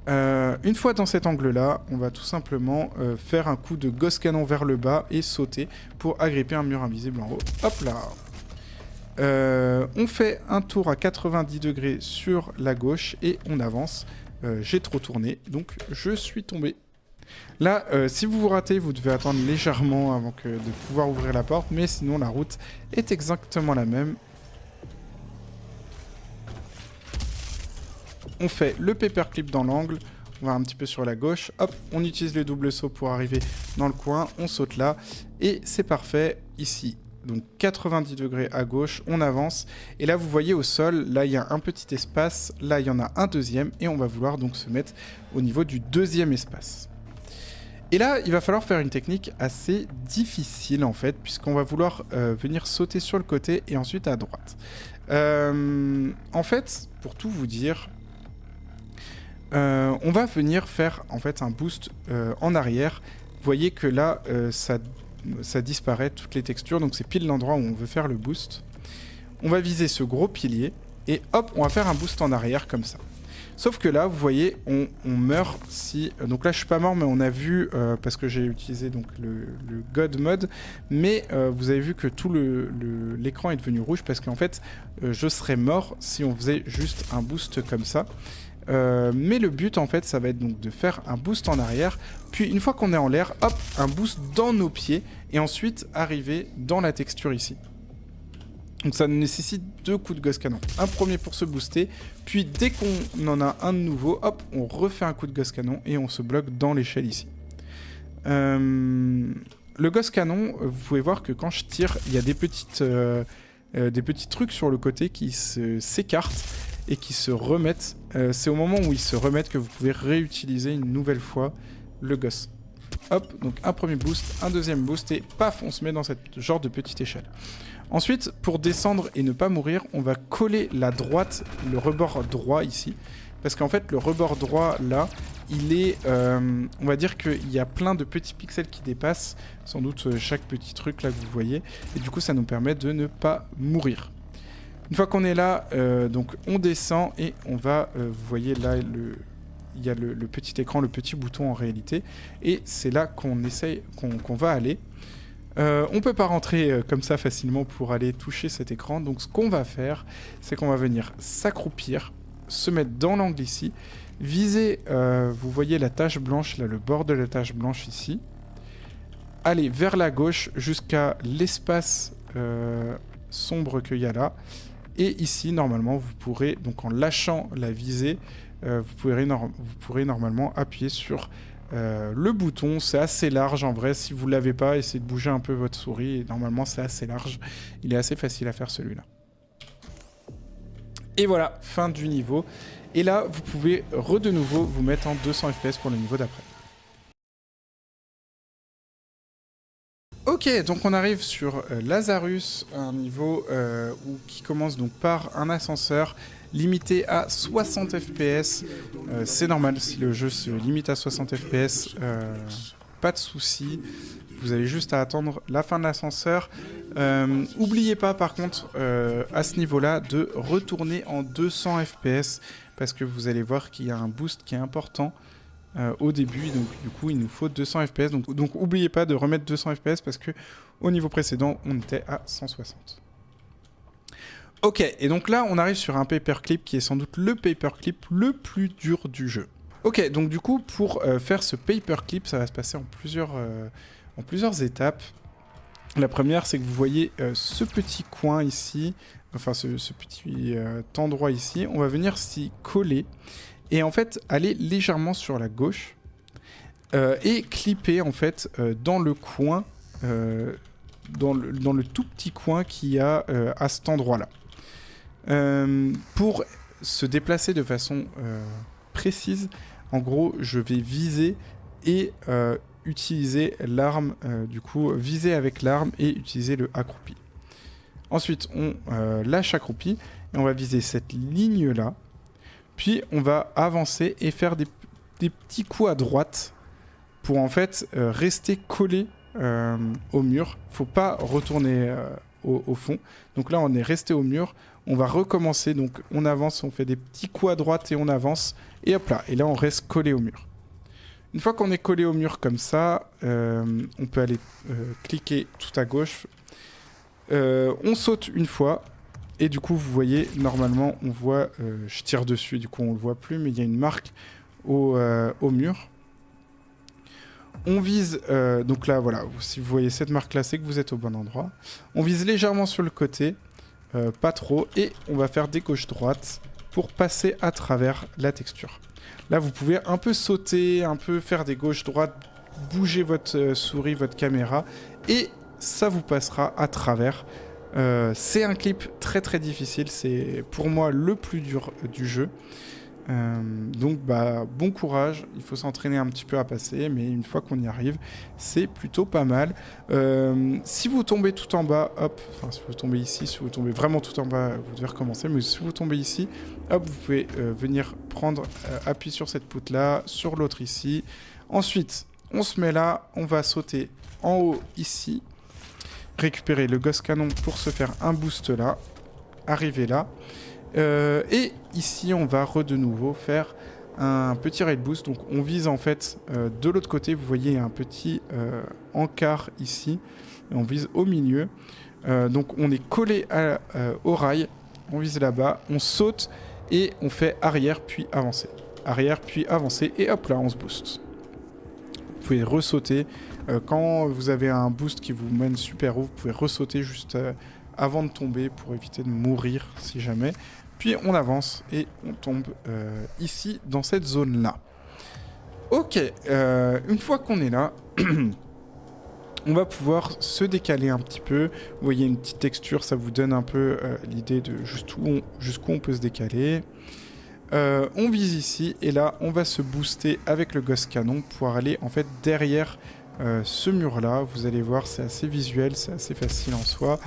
Une fois dans cet angle-là, on va tout simplement faire un coup de gosse canon vers le bas et sauter pour agripper un mur invisible en haut. Hop là. On fait un tour à 90 degrés sur la gauche et on avance. J'ai trop tourné, donc je suis tombé. Là, si vous vous ratez, vous devez attendre légèrement avant de pouvoir ouvrir la porte, mais sinon la route est exactement la même. On fait le paperclip dans l'angle, on va un petit peu sur la gauche, hop, on utilise le double saut pour arriver dans le coin, on saute là, et c'est parfait ici. Donc 90 degrés à gauche, on avance, et là vous voyez au sol, là il y a un petit espace, là il y en a un deuxième, et on va vouloir donc se mettre au niveau du deuxième espace. Et là, il va falloir faire une technique assez difficile en fait, puisqu'on va vouloir venir sauter sur le côté et ensuite à droite. En fait, pour tout vous dire, on va venir faire en fait un boost en arrière. Vous voyez que là, ça disparaît, toutes les textures, donc c'est pile l'endroit où on veut faire le boost. On va viser ce gros pilier et hop, on va faire un boost en arrière comme ça. Sauf que là, vous voyez, on meurt si... Donc là, je suis pas mort, mais on a vu, parce que j'ai utilisé donc, le God Mode, mais vous avez vu que tout l'écran est devenu rouge, parce qu'en fait, je serais mort si on faisait juste un boost comme ça. Mais le but, en fait, ça va être donc de faire un boost en arrière, puis une fois qu'on est en l'air, hop, un boost dans nos pieds, et ensuite arriver dans la texture ici. Donc ça nécessite 2 coups de gosse canon. Un premier pour se booster, puis dès qu'on en a un de nouveau, hop, on refait un coup de gosse canon et on se bloque dans l'échelle ici. Le gosse canon, vous pouvez voir que quand je tire, il y a des petits trucs sur le côté qui s'écartent et qui se remettent. C'est au moment où ils se remettent que vous pouvez réutiliser une nouvelle fois le gosse. Hop, donc un premier boost, un deuxième boost et paf, on se met dans ce genre de petite échelle. Ensuite, pour descendre et ne pas mourir, on va coller la droite, le rebord droit ici. Parce qu'en fait, le rebord droit, là, il est... on va dire qu'il y a plein de petits pixels qui dépassent. Sans doute chaque petit truc là que vous voyez. Et du coup, ça nous permet de ne pas mourir. Une fois qu'on est là, donc on descend et on va... vous voyez là, il y a le petit écran, le petit bouton en réalité. Et c'est là qu'on va aller. On peut pas rentrer comme ça facilement pour aller toucher cet écran, donc ce qu'on va faire, c'est qu'on va venir s'accroupir, se mettre dans l'angle ici, Visez, vous voyez la tache blanche, là, le bord de la tache blanche ici. Allez vers la gauche jusqu'à l'espace sombre qu'il y a là. Et ici, normalement, vous pourrez, donc en lâchant la visée, vous pourrez normalement appuyer sur le bouton. C'est assez large en vrai. Si vous ne l'avez pas, essayez de bouger un peu votre souris. Et normalement, c'est assez large. Il est assez facile à faire celui-là. Et voilà, fin du niveau. Et là, vous pouvez de nouveau vous mettre en 200 FPS pour le niveau d'après. Ok, donc on arrive sur Lazarus, un niveau qui commence donc par un ascenseur limité à 60 FPS. C'est normal si le jeu se limite à 60 FPS, pas de souci. Vous avez juste à attendre la fin de l'ascenseur. N'oubliez pas par contre à ce niveau-là de retourner en 200 FPS parce que vous allez voir qu'il y a un boost qui est important. Au début, donc du coup il nous faut 200 FPS, donc n'oubliez pas de remettre 200 FPS parce que au niveau précédent on était à 160. Ok, et donc là on arrive sur un paperclip qui est sans doute le paperclip le plus dur du jeu. Ok, donc du coup pour faire ce paperclip ça va se passer en plusieurs étapes. La première c'est que vous voyez ce petit coin ici, enfin ce petit endroit ici, on va venir s'y coller. Et en fait, aller légèrement sur la gauche et clipper en fait dans le coin, dans le tout petit coin qu'il y a à cet endroit-là. Pour se déplacer de façon précise, en gros, je vais viser et utiliser l'arme, du coup, viser avec l'arme et utiliser le accroupi. Ensuite, on lâche accroupi et on va viser cette ligne-là. Puis on va avancer et faire des petits coups à droite pour en fait rester collé au mur. Faut pas retourner au fond. Donc là on est resté au mur. On va recommencer. Donc on avance, on fait des petits coups à droite et on avance. Et hop là. Et là on reste collé au mur. Une fois qu'on est collé au mur comme ça, on peut aller cliquer tout à gauche. On saute une fois. Et du coup, vous voyez, normalement, on voit... je tire dessus, du coup, on ne le voit plus, mais il y a une marque au mur. On vise... donc là, voilà, si vous voyez cette marque-là, c'est que vous êtes au bon endroit. On vise légèrement sur le côté, pas trop, et on va faire des gauche-droite pour passer à travers la texture. Là, vous pouvez un peu sauter, un peu faire des gauche-droite, bouger votre souris, votre caméra, et ça vous passera à travers... c'est un clip très très difficile, c'est pour moi le plus dur du jeu. Donc bah bon courage, il faut s'entraîner un petit peu à passer, mais une fois qu'on y arrive, c'est plutôt pas mal. Si vous tombez tout en bas, hop, enfin si vous tombez ici, si vous tombez vraiment tout en bas, vous devez recommencer, mais si vous tombez ici, hop, vous pouvez venir prendre appui sur cette poutre là, sur l'autre ici. Ensuite, on se met là, on va sauter en haut ici. Récupérer le Ghost Cannon pour se faire un boost là, arriver là, et ici on va de nouveau faire un petit raid boost, donc on vise en fait de l'autre côté, vous voyez un petit encart ici, et on vise au milieu, donc on est collé au rail, on vise là-bas, on saute et on fait arrière puis avancer, et hop là on se booste. Vous pouvez ressauter. Quand vous avez un boost qui vous mène super haut, vous pouvez ressauter juste avant de tomber pour éviter de mourir si jamais. Puis on avance et on tombe ici dans cette zone-là. Ok, une fois qu'on est là, on va pouvoir se décaler un petit peu. Vous voyez une petite texture, ça vous donne un peu l'idée de jusqu'où on peut se décaler. On vise ici et là on va se booster avec le Ghost Cannon pour aller en fait derrière ce mur là. Vous allez voir, c'est assez visuel, c'est assez facile en soi.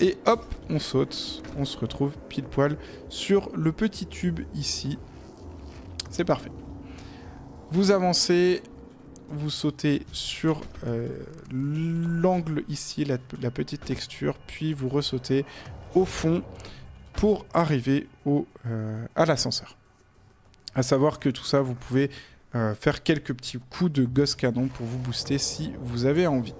Et hop, on saute, on se retrouve pile poil sur le petit tube ici. C'est parfait. Vous avancez, vous sautez sur l'angle ici, la petite texture, puis vous ressautez au fond pour arriver à l'ascenseur. À savoir que tout ça, vous pouvez faire quelques petits coups de Ghost Cannon pour vous booster si vous avez envie.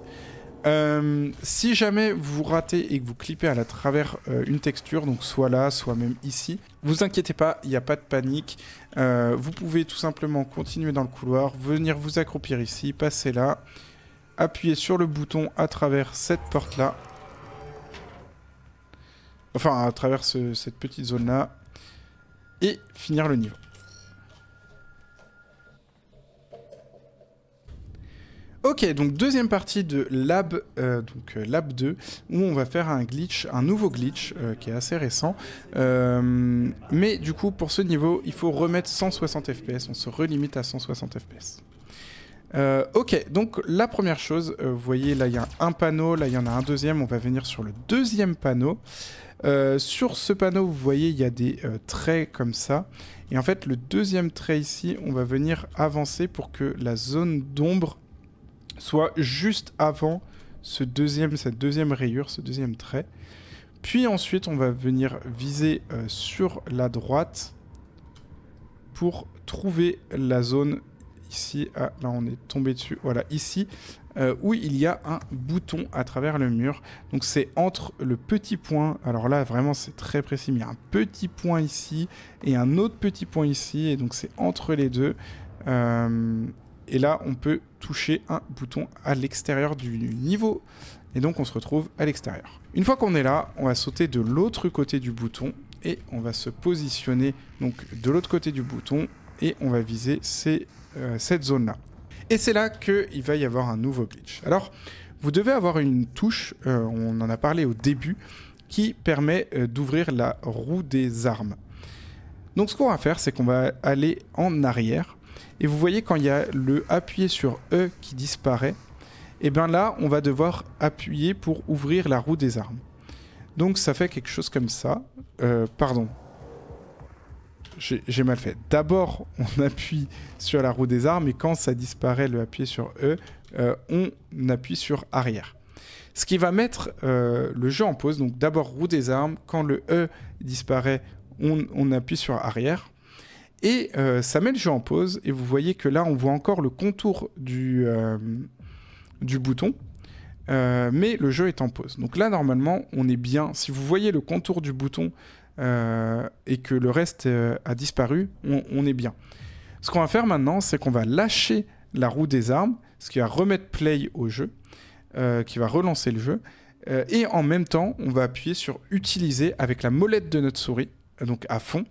Si jamais vous ratez et que vous clippez à la travers une texture, donc soit là, soit même ici, vous inquiétez pas, il n'y a pas de panique. Vous pouvez tout simplement continuer dans le couloir, venir vous accroupir ici, passer là, appuyer sur le bouton à travers cette porte-là. Enfin, à travers cette petite zone-là. Et finir le niveau. Ok, donc deuxième partie de Lab, Lab 2, où on va faire un nouveau glitch qui est assez récent. Mais du coup, pour ce niveau, il faut remettre 160 FPS, on se relimite à 160 FPS. Ok, donc la première chose, vous voyez, là il y a un panneau, là il y en a un deuxième, on va venir sur le deuxième panneau. Sur ce panneau, vous voyez, il y a des traits comme ça. Et en fait, le deuxième trait ici, on va venir avancer pour que la zone d'ombre soit juste avant cette deuxième rayure, ce deuxième trait. Puis ensuite, on va venir viser sur la droite pour trouver la zone ici. Ah, là, on est tombé dessus. Voilà, ici, où il y a un bouton à travers le mur. Donc, c'est entre le petit point. Alors là, vraiment, c'est très précis. Mais il y a un petit point ici et un autre petit point ici. Et donc, c'est entre les deux. Et là, on peut toucher un bouton à l'extérieur du niveau. Et donc, on se retrouve à l'extérieur. Une fois qu'on est là, on va sauter de l'autre côté du bouton. Et on va se positionner donc, de l'autre côté du bouton. Et on va viser cette zone-là. Et c'est là qu'il va y avoir un nouveau glitch. Alors, vous devez avoir une touche, on en a parlé au début, qui permet d'ouvrir la roue des armes. Donc, ce qu'on va faire, c'est qu'on va aller en arrière. Et vous voyez quand il y a le appuyer sur E qui disparaît, et bien là, on va devoir appuyer pour ouvrir la roue des armes. Donc ça fait quelque chose comme ça. Pardon. J'ai mal fait. D'abord, on appuie sur la roue des armes et quand ça disparaît, le appuyer sur E, on appuie sur arrière. Ce qui va mettre le jeu en pause. Donc d'abord roue des armes. Quand le E disparaît, on appuie sur arrière. Et ça met le jeu en pause. Et vous voyez que là, on voit encore le contour du bouton. Mais le jeu est en pause. Donc là, normalement, on est bien. Si vous voyez le contour du bouton et que le reste a disparu, on est bien. Ce qu'on va faire maintenant, c'est qu'on va lâcher la roue des armes, ce qui va remettre play au jeu, qui va relancer le jeu. Et en même temps, on va appuyer sur utiliser avec la molette de notre souris, donc à fond.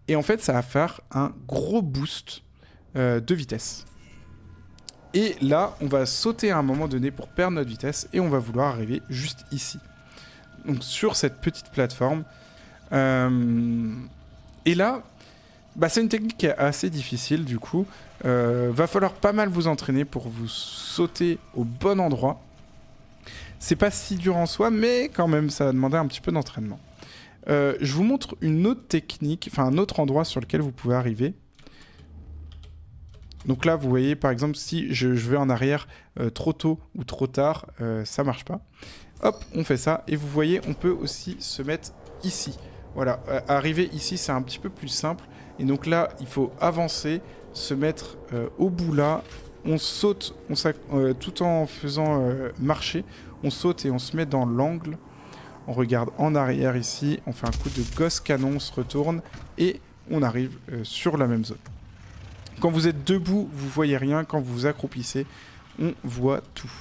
Et en fait, ça va faire un gros boost de vitesse. Et là, on va sauter à un moment donné pour perdre notre vitesse et on va vouloir arriver juste ici. Donc sur cette petite plateforme. Et là, c'est une technique qui est assez difficile du coup. Va falloir pas mal vous entraîner pour vous sauter au bon endroit. C'est pas si dur en soi, mais quand même, ça va demander un petit peu d'entraînement. Je vous montre une autre technique, enfin un autre endroit sur lequel vous pouvez arriver. Donc là, vous voyez, par exemple, si je vais en arrière trop tôt ou trop tard, ça marche pas. Hop, on fait ça. Et vous voyez, on peut aussi se mettre ici. Voilà, arriver ici, c'est un petit peu plus simple. Et donc là, il faut avancer, se mettre au bout là. On saute, tout en faisant marcher. On saute et on se met dans l'angle. On regarde en arrière ici. On fait un coup de gosse canon, on se retourne. Et on arrive sur la même zone. Quand vous êtes debout, vous voyez rien. Quand vous vous accroupissez, on voit tout.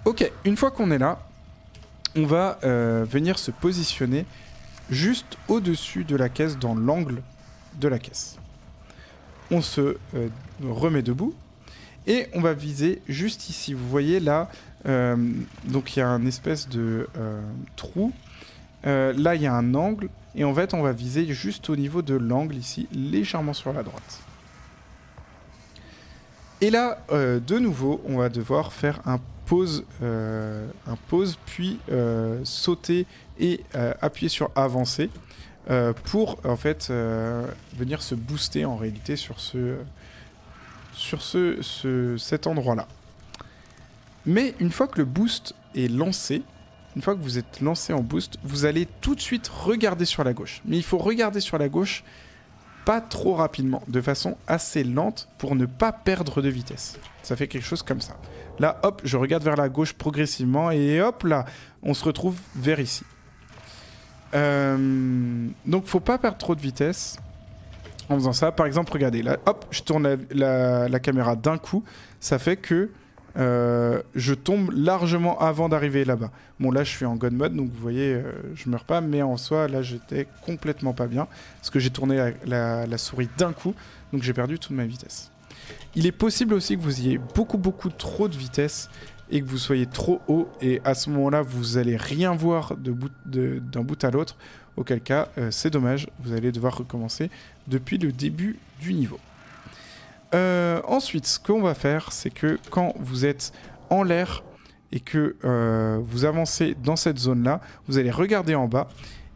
Ok, une fois qu'on est là, on va venir se positionner juste au-dessus de la caisse, dans l'angle de la caisse. On se remet debout et on va viser juste ici. Vous voyez là, donc il y a un espèce de trou. Là, il y a un angle et en fait, on va viser juste au niveau de l'angle ici, légèrement sur la droite. Et là, de nouveau, on va devoir faire un pause, puis sauter et appuyer sur avancer pour en fait venir se booster en réalité sur cet endroit-là. Mais une fois que le boost est lancé, une fois que vous êtes lancé en boost, vous allez tout de suite regarder sur la gauche. Mais il faut regarder sur la gauche pas trop rapidement, de façon assez lente pour ne pas perdre de vitesse. Ça fait quelque chose comme ça. Là, hop, je regarde vers la gauche progressivement et hop là, on se retrouve vers ici. Donc faut pas perdre trop de vitesse en faisant ça. Par exemple, regardez, là, hop, je tourne la caméra d'un coup, ça fait que je tombe largement avant d'arriver là-bas. Bon, là, je suis en God mode, donc vous voyez, je meurs pas, mais en soi, là, j'étais complètement pas bien, parce que j'ai tourné la souris d'un coup, donc j'ai perdu toute ma vitesse. Il est possible aussi que vous ayez beaucoup trop de vitesse, et que vous soyez trop haut, et à ce moment-là, vous allez rien voir d'un bout à l'autre, auquel cas, c'est dommage, vous allez devoir recommencer depuis le début du niveau. Ensuite, ce qu'on va faire, c'est que quand vous êtes en l'air et que vous avancez dans cette zone-là, vous allez regarder en bas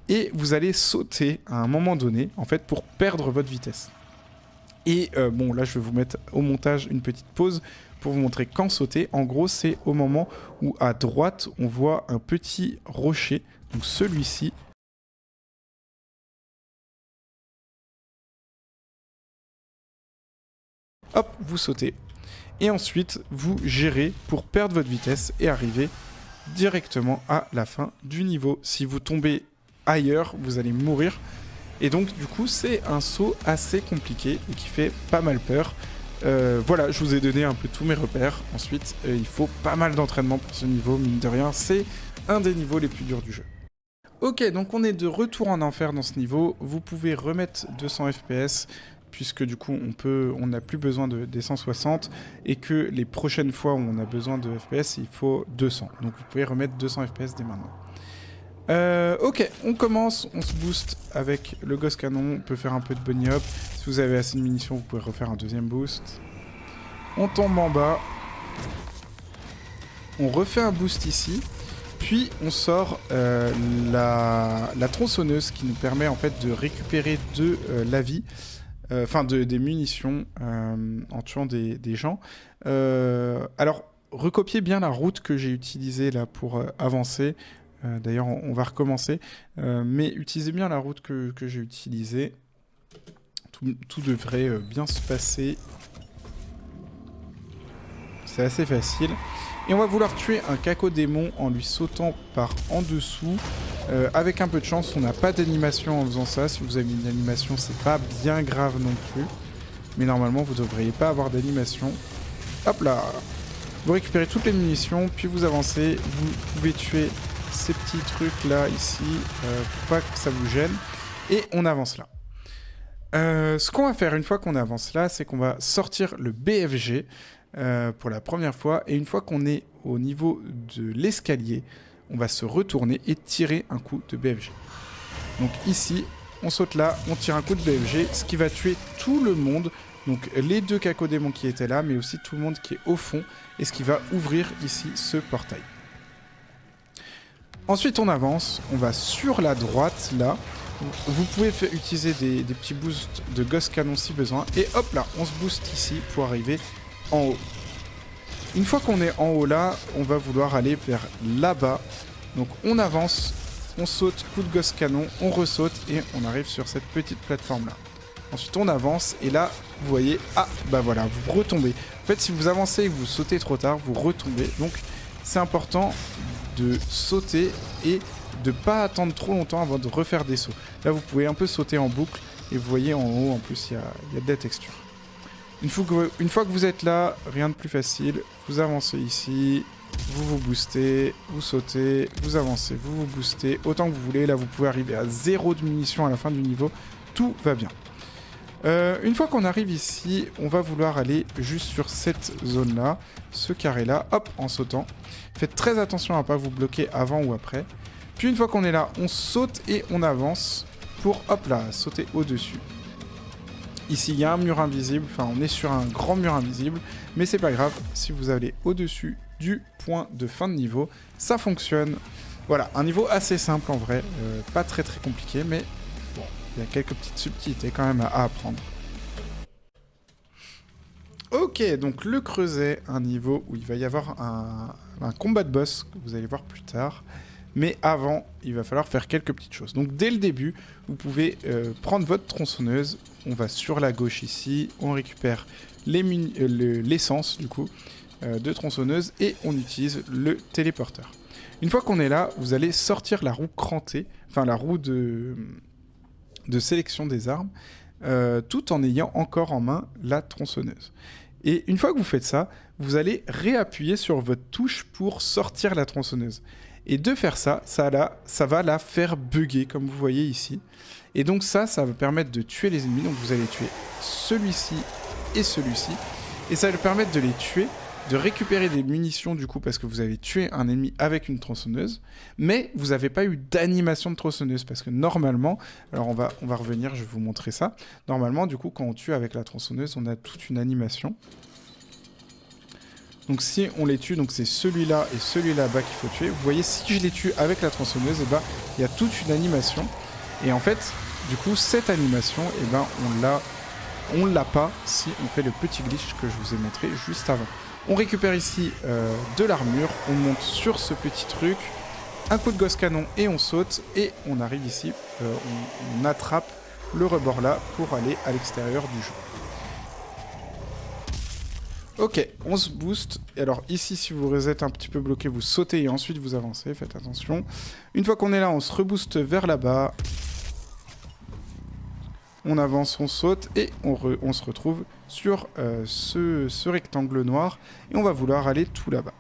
et vous allez sauter à un moment donné, en fait, pour perdre votre vitesse. Et bon, là, je vais vous mettre au montage une petite pause pour vous montrer quand sauter. En gros, c'est au moment où à droite, on voit un petit rocher, donc celui-ci. Hop, vous sautez. Et ensuite, vous gérez pour perdre votre vitesse et arriver directement à la fin du niveau. Si vous tombez ailleurs, vous allez mourir. Et donc, du coup, c'est un saut assez compliqué et qui fait pas mal peur. Voilà, je vous ai donné un peu tous mes repères. Ensuite, il faut pas mal d'entraînement pour ce niveau, mine de rien. C'est un des niveaux les plus durs du jeu. Ok, donc on est de retour en enfer dans ce niveau. Vous pouvez remettre 200 FPS, puisque du coup on n'a plus besoin des 160, et que les prochaines fois où on a besoin de FPS, il faut 200. Donc vous pouvez remettre 200 FPS dès maintenant. Ok, on commence, on se booste avec le Ghost Cannon, on peut faire un peu de bunny hop. Si vous avez assez de munitions, vous pouvez refaire un deuxième boost. On tombe en bas. On refait un boost ici. Puis on sort la tronçonneuse qui nous permet en fait de récupérer de la vie, enfin des munitions en tuant des gens. Alors recopiez bien la route que j'ai utilisée là pour avancer. D'ailleurs on va recommencer, mais utilisez bien la route que j'ai utilisée. Tout devrait bien se passer. C'est assez facile. Et on va vouloir tuer un cacodémon en lui sautant par en dessous. Avec un peu de chance, on n'a pas d'animation en faisant ça. Si vous avez une animation, c'est pas bien grave non plus. Mais normalement, vous ne devriez pas avoir d'animation. Hop là! Vous récupérez toutes les munitions, puis vous avancez. Vous pouvez tuer ces petits trucs là, ici, pour pas que ça vous gêne. Et on avance là. Ce qu'on va faire une fois qu'on avance là, c'est qu'on va sortir le BFG. Pour la première fois, et une fois qu'on est au niveau de l'escalier, on va se retourner et tirer un coup de BFG. Donc ici, on saute là, on tire un coup de BFG, ce qui va tuer tout le monde, donc les deux cacodémons qui étaient là, mais aussi tout le monde qui est au fond, et ce qui va ouvrir ici ce portail. Ensuite on avance, on va sur la droite là. Vous pouvez utiliser des petits boosts de Ghost Cannon si besoin, et hop là, on se booste ici pour arriver en haut. Une fois qu'on est en haut là, on va vouloir aller vers là-bas. Donc on avance, on saute, coup de Ghost Cannon, on ressaute et on arrive sur cette petite plateforme là. Ensuite on avance et là, vous voyez, ah bah voilà, vous retombez. En fait, si vous avancez et que vous sautez trop tard, vous retombez. Donc c'est important de sauter et de pas attendre trop longtemps avant de refaire des sauts. Là vous pouvez un peu sauter en boucle et vous voyez en haut en plus il y a de la texture. Une fois que vous êtes là, rien de plus facile, vous avancez ici, vous vous boostez, vous sautez, vous avancez, vous vous boostez, autant que vous voulez. Là, vous pouvez arriver à 0 de munitions à la fin du niveau, tout va bien. Une fois qu'on arrive ici, on va vouloir aller juste sur cette zone-là, ce carré-là, hop, en sautant. Faites très attention à ne pas vous bloquer avant ou après. Puis une fois qu'on est là, on saute et on avance pour, hop là, sauter au-dessus. Ici, il y a un mur invisible, enfin on est sur un grand mur invisible, mais c'est pas grave, si vous allez au-dessus du point de fin de niveau, ça fonctionne. Voilà, un niveau assez simple en vrai, pas très compliqué, mais bon, il y a quelques petites subtilités quand même à apprendre. Ok, donc le creuset, un niveau où il va y avoir un combat de boss, que vous allez voir plus tard. Mais avant, il va falloir faire quelques petites choses. Donc dès le début, vous pouvez prendre votre tronçonneuse. On va sur la gauche ici, on récupère l'essence du coup de tronçonneuse et on utilise le téléporteur. Une fois qu'on est là, vous allez sortir la roue crantée, enfin la roue de sélection des armes, tout en ayant encore en main la tronçonneuse. Et une fois que vous faites ça, vous allez réappuyer sur votre touche pour sortir la tronçonneuse. Et de faire ça, ça va la faire bugger, comme vous voyez ici. Et donc ça va permettre de tuer les ennemis. Donc vous allez tuer celui-ci et celui-ci. Et ça va permettre de les tuer, de récupérer des munitions du coup, parce que vous avez tué un ennemi avec une tronçonneuse. Mais vous n'avez pas eu d'animation de tronçonneuse, parce que normalement, alors on va revenir, je vais vous montrer ça. Normalement, du coup, quand on tue avec la tronçonneuse, on a toute une animation. Donc si on les tue, donc c'est celui-là et celui-là bas qu'il faut tuer. Vous voyez, si je les tue avec la tronçonneuse, et bah, il y a toute une animation. Et en fait, du coup, cette animation, et ben, on l'a pas si on fait le petit glitch que je vous ai montré juste avant. On récupère ici de l'armure, on monte sur ce petit truc, un coup de gosse canon et on saute. Et on arrive ici, on attrape le rebord là pour aller à l'extérieur du jeu. Ok, on se booste. Et alors ici, si vous êtes un petit peu bloqué, vous sautez et ensuite vous avancez. Faites attention. Une fois qu'on est là, on se rebooste vers là-bas. On avance, on saute et on se retrouve sur ce rectangle noir. Et on va vouloir aller tout là-bas.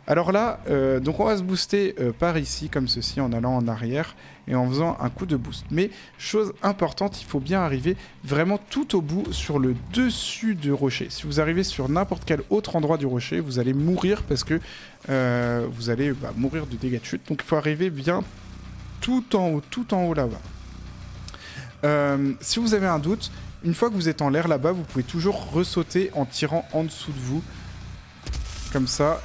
Alors là, donc on va se booster par ici, comme ceci, en allant en arrière et en faisant un coup de boost. Mais, chose importante, il faut bien arriver vraiment tout au bout sur le dessus du rocher. Si vous arrivez sur n'importe quel autre endroit du rocher, vous allez mourir parce que vous allez mourir de dégâts de chute. Donc il faut arriver bien tout en haut là-bas. Si vous avez un doute, une fois que vous êtes en l'air là-bas, vous pouvez toujours ressauter en tirant en dessous de vous. Comme ça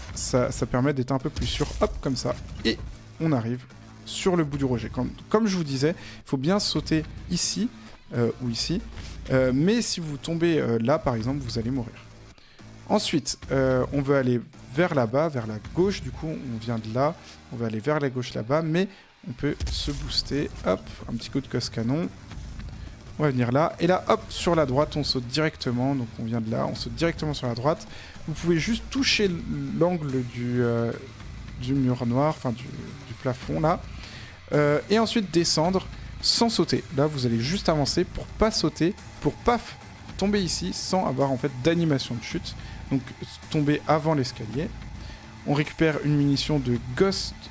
permet d'être un peu plus sûr. Hop, comme ça. Et on arrive sur le bout du rocher. Comme je vous disais, il faut bien sauter ici ou ici. Mais si vous tombez là, par exemple, vous allez mourir. Ensuite, on veut aller vers là-bas, vers la gauche. Du coup, on vient de là. On va aller vers la gauche là-bas. Mais on peut se booster. Hop, un petit coup de gosse canon. On va venir là. Et là, hop, sur la droite, on saute directement. Donc on vient de là, on saute directement sur la droite. Vous pouvez juste toucher l'angle du mur noir, enfin du plafond là. Et ensuite descendre sans sauter. Là, vous allez juste avancer pour pas sauter, pour pas tomber ici sans avoir en fait d'animation de chute. Donc tomber avant l'escalier. On récupère une munition de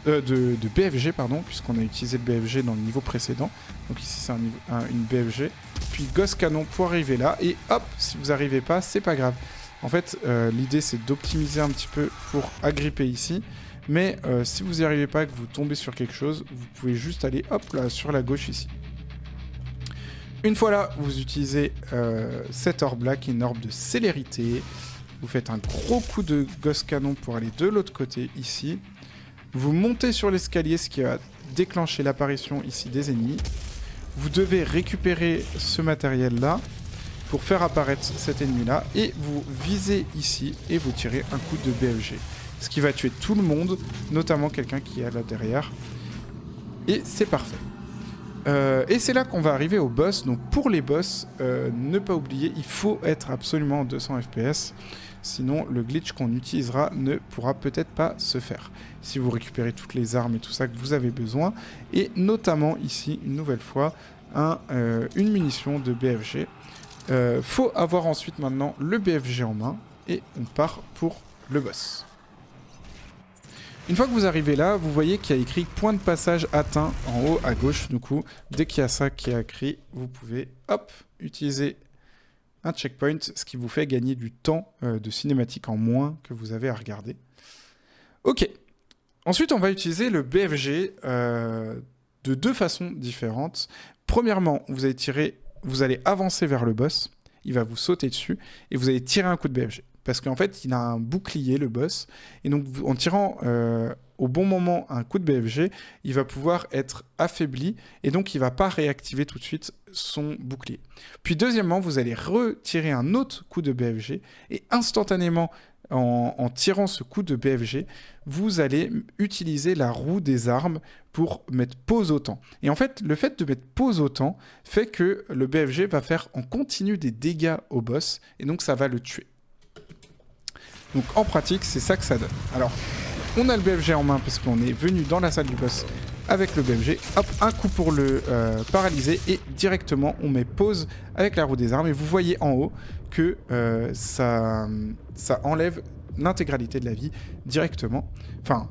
BFG, pardon, puisqu'on a utilisé le BFG dans le niveau précédent. Donc ici c'est une BFG. Puis gosse canon pour arriver là. Et hop, si vous n'arrivez pas, c'est pas grave. En fait, l'idée c'est d'optimiser un petit peu pour agripper ici. Mais si vous n'y arrivez pas et que vous tombez sur quelque chose, vous pouvez juste aller hop là sur la gauche ici. Une fois là, vous utilisez cette orbe là qui est une orbe de célérité. Vous faites un gros coup de gosse canon pour aller de l'autre côté ici. Vous montez sur l'escalier, ce qui va déclencher l'apparition ici des ennemis. Vous devez récupérer ce matériel là pour faire apparaître cet ennemi là. Et vous visez ici et vous tirez un coup de BFG. Ce qui va tuer tout le monde, notamment quelqu'un qui est là derrière. Et c'est parfait. Et c'est là qu'on va arriver au boss. Donc pour les boss, ne pas oublier, il faut être absolument en 200 fps. Sinon, le glitch qu'on utilisera ne pourra peut-être pas se faire. Si vous récupérez toutes les armes et tout ça que vous avez besoin. Et notamment ici, une nouvelle fois, une munition de BFG. Faut avoir ensuite maintenant le BFG en main. Et on part pour le boss. Une fois que vous arrivez là, vous voyez qu'il y a écrit point de passage atteint en haut à gauche. Du coup, dès qu'il y a ça qui est écrit, vous pouvez hop, utiliser un checkpoint, ce qui vous fait gagner du temps de cinématique en moins que vous avez à regarder. Ok. Ensuite, on va utiliser le BFG de deux façons différentes. Premièrement, vous allez avancer vers le boss, il va vous sauter dessus et vous allez tirer un coup de BFG. Parce qu'en fait, il a un bouclier, le boss. Et donc, en tirant au bon moment un coup de BFG, il va pouvoir être affaibli. Et donc, il ne va pas réactiver tout de suite son bouclier. Puis, deuxièmement, vous allez retirer un autre coup de BFG. Et instantanément, en tirant ce coup de BFG, vous allez utiliser la roue des armes pour mettre pause au temps. Et en fait, le fait de mettre pause au temps fait que le BFG va faire en continu des dégâts au boss, et donc ça va le tuer. Donc en pratique, c'est ça que ça donne. Alors, on a le BFG en main parce qu'on est venu dans la salle du boss avec le BFG. Hop, un coup pour le paralyser et directement on met pause avec la roue des armes. Et vous voyez en haut que ça enlève l'intégralité de la vie directement. Enfin,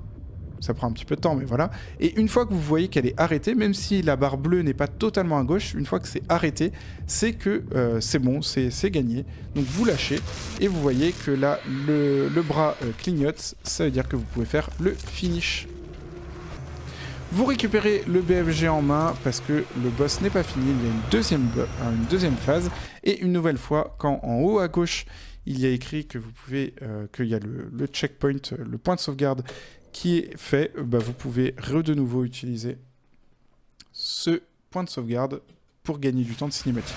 ça prend un petit peu de temps, mais voilà. Et une fois que vous voyez qu'elle est arrêtée, même si la barre bleue n'est pas totalement à gauche, une fois que c'est arrêté, c'est que c'est bon, c'est gagné. Donc vous lâchez, et vous voyez que là, le bras clignote, ça veut dire que vous pouvez faire le finish. Vous récupérez le BFG en main, parce que le boss n'est pas fini, il y a une deuxième phase, et une nouvelle fois, quand en haut à gauche, il y a écrit que vous pouvez, qu'il y a le checkpoint, le point de sauvegarde, qui est fait, vous pouvez de nouveau utiliser ce point de sauvegarde pour gagner du temps de cinématique.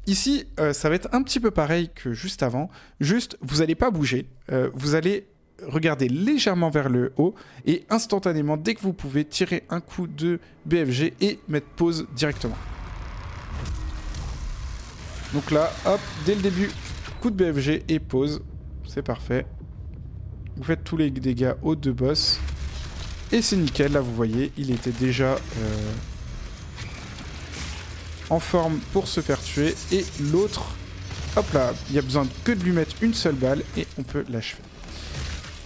Ici, ça va être un petit peu pareil que juste avant, juste vous n'allez pas bouger, vous allez regarder légèrement vers le haut et instantanément, dès que vous pouvez, tirer un coup de BFG et mettre pause directement. Donc là, hop, dès le début, coup de BFG et pause, c'est parfait. Vous faites tous les dégâts aux deux boss. Et c'est nickel, là vous voyez, il était déjà en forme pour se faire tuer. Et l'autre, hop là, il n'y a besoin que de lui mettre une seule balle et on peut l'achever.